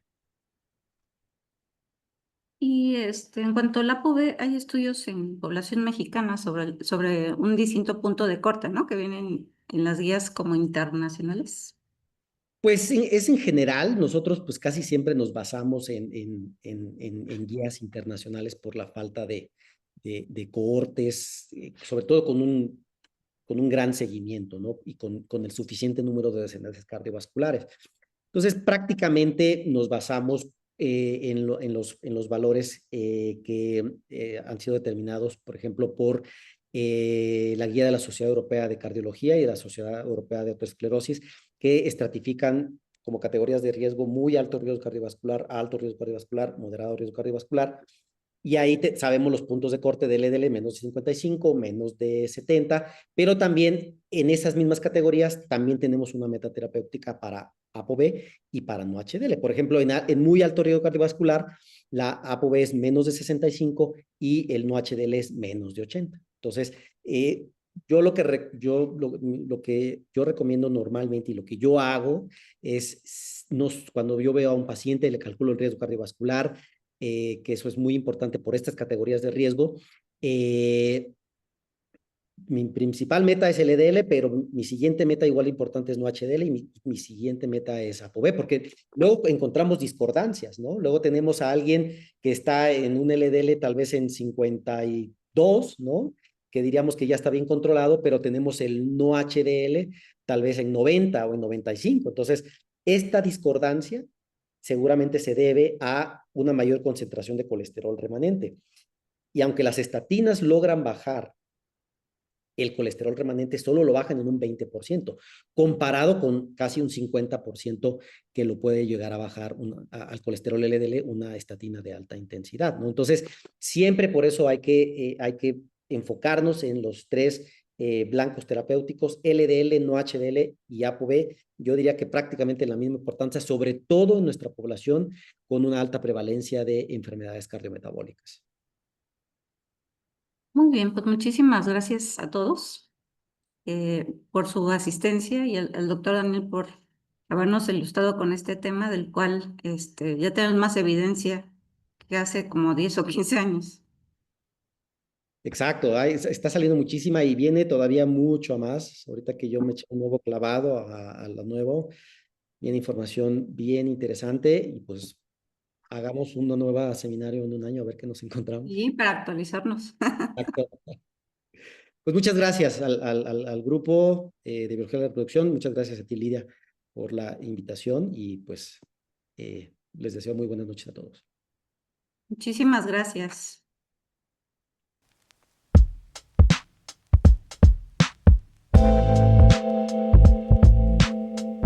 Y en cuanto al ApoB, hay estudios en población mexicana sobre un distinto punto de corte, ¿no? Que vienen en las guías como internacionales. Pues es en general, nosotros pues casi siempre nos basamos en guías internacionales por la falta de cohortes, sobre todo con un gran seguimiento, ¿no? Y con el suficiente número de desenlaces cardiovasculares. Entonces, prácticamente nos basamos en los valores que han sido determinados, por ejemplo, por la guía de la Sociedad Europea de Cardiología y de la Sociedad Europea de Autoesclerosis, que estratifican como categorías de riesgo muy alto riesgo cardiovascular, alto riesgo cardiovascular, moderado riesgo cardiovascular, y ahí sabemos los puntos de corte de LDL, menos de 55, menos de 70, pero también en esas mismas categorías también tenemos una meta terapéutica para ApoB y para no HDL. Por ejemplo, en muy alto riesgo cardiovascular, la ApoB es menos de 65 y el no HDL es menos de 80. Entonces, yo lo que yo recomiendo normalmente y lo que yo hago es, cuando yo veo a un paciente, le calculo el riesgo cardiovascular, que eso es muy importante por estas categorías de riesgo. Mi principal meta es LDL, pero mi siguiente meta igual importante es no HDL y mi siguiente meta es ApoB, porque luego encontramos discordancias, ¿no? Luego tenemos a alguien que está en un LDL tal vez en 52, ¿no? Que diríamos que ya está bien controlado, pero tenemos el no HDL tal vez en 90 o en 95. Entonces, esta discordancia seguramente se debe a una mayor concentración de colesterol remanente. Y aunque las estatinas logran bajar el colesterol remanente, solo lo bajan en un 20%, comparado con casi un 50% que lo puede llegar a bajar al colesterol LDL una estatina de alta intensidad, ¿no? Entonces, siempre por eso hay que enfocarnos en los tres blancos terapéuticos, LDL, no HDL y ApoB. Yo diría que prácticamente la misma importancia, sobre todo en nuestra población con una alta prevalencia de enfermedades cardiometabólicas. Muy bien, pues muchísimas gracias a todos por su asistencia y al doctor Daniel por habernos ilustrado con este tema del cual ya tenemos más evidencia que hace como 10 o 15 años. Exacto, está saliendo muchísima y viene todavía mucho a más. Ahorita que yo me eché un nuevo clavado a lo nuevo, viene información bien interesante y pues hagamos una nueva seminario en un año a ver qué nos encontramos. Y para actualizarnos. Exacto. Pues muchas gracias al grupo de Biología de la Reproducción, muchas gracias a ti, Lidia, por la invitación y pues les deseo muy buenas noches a todos. Muchísimas gracias.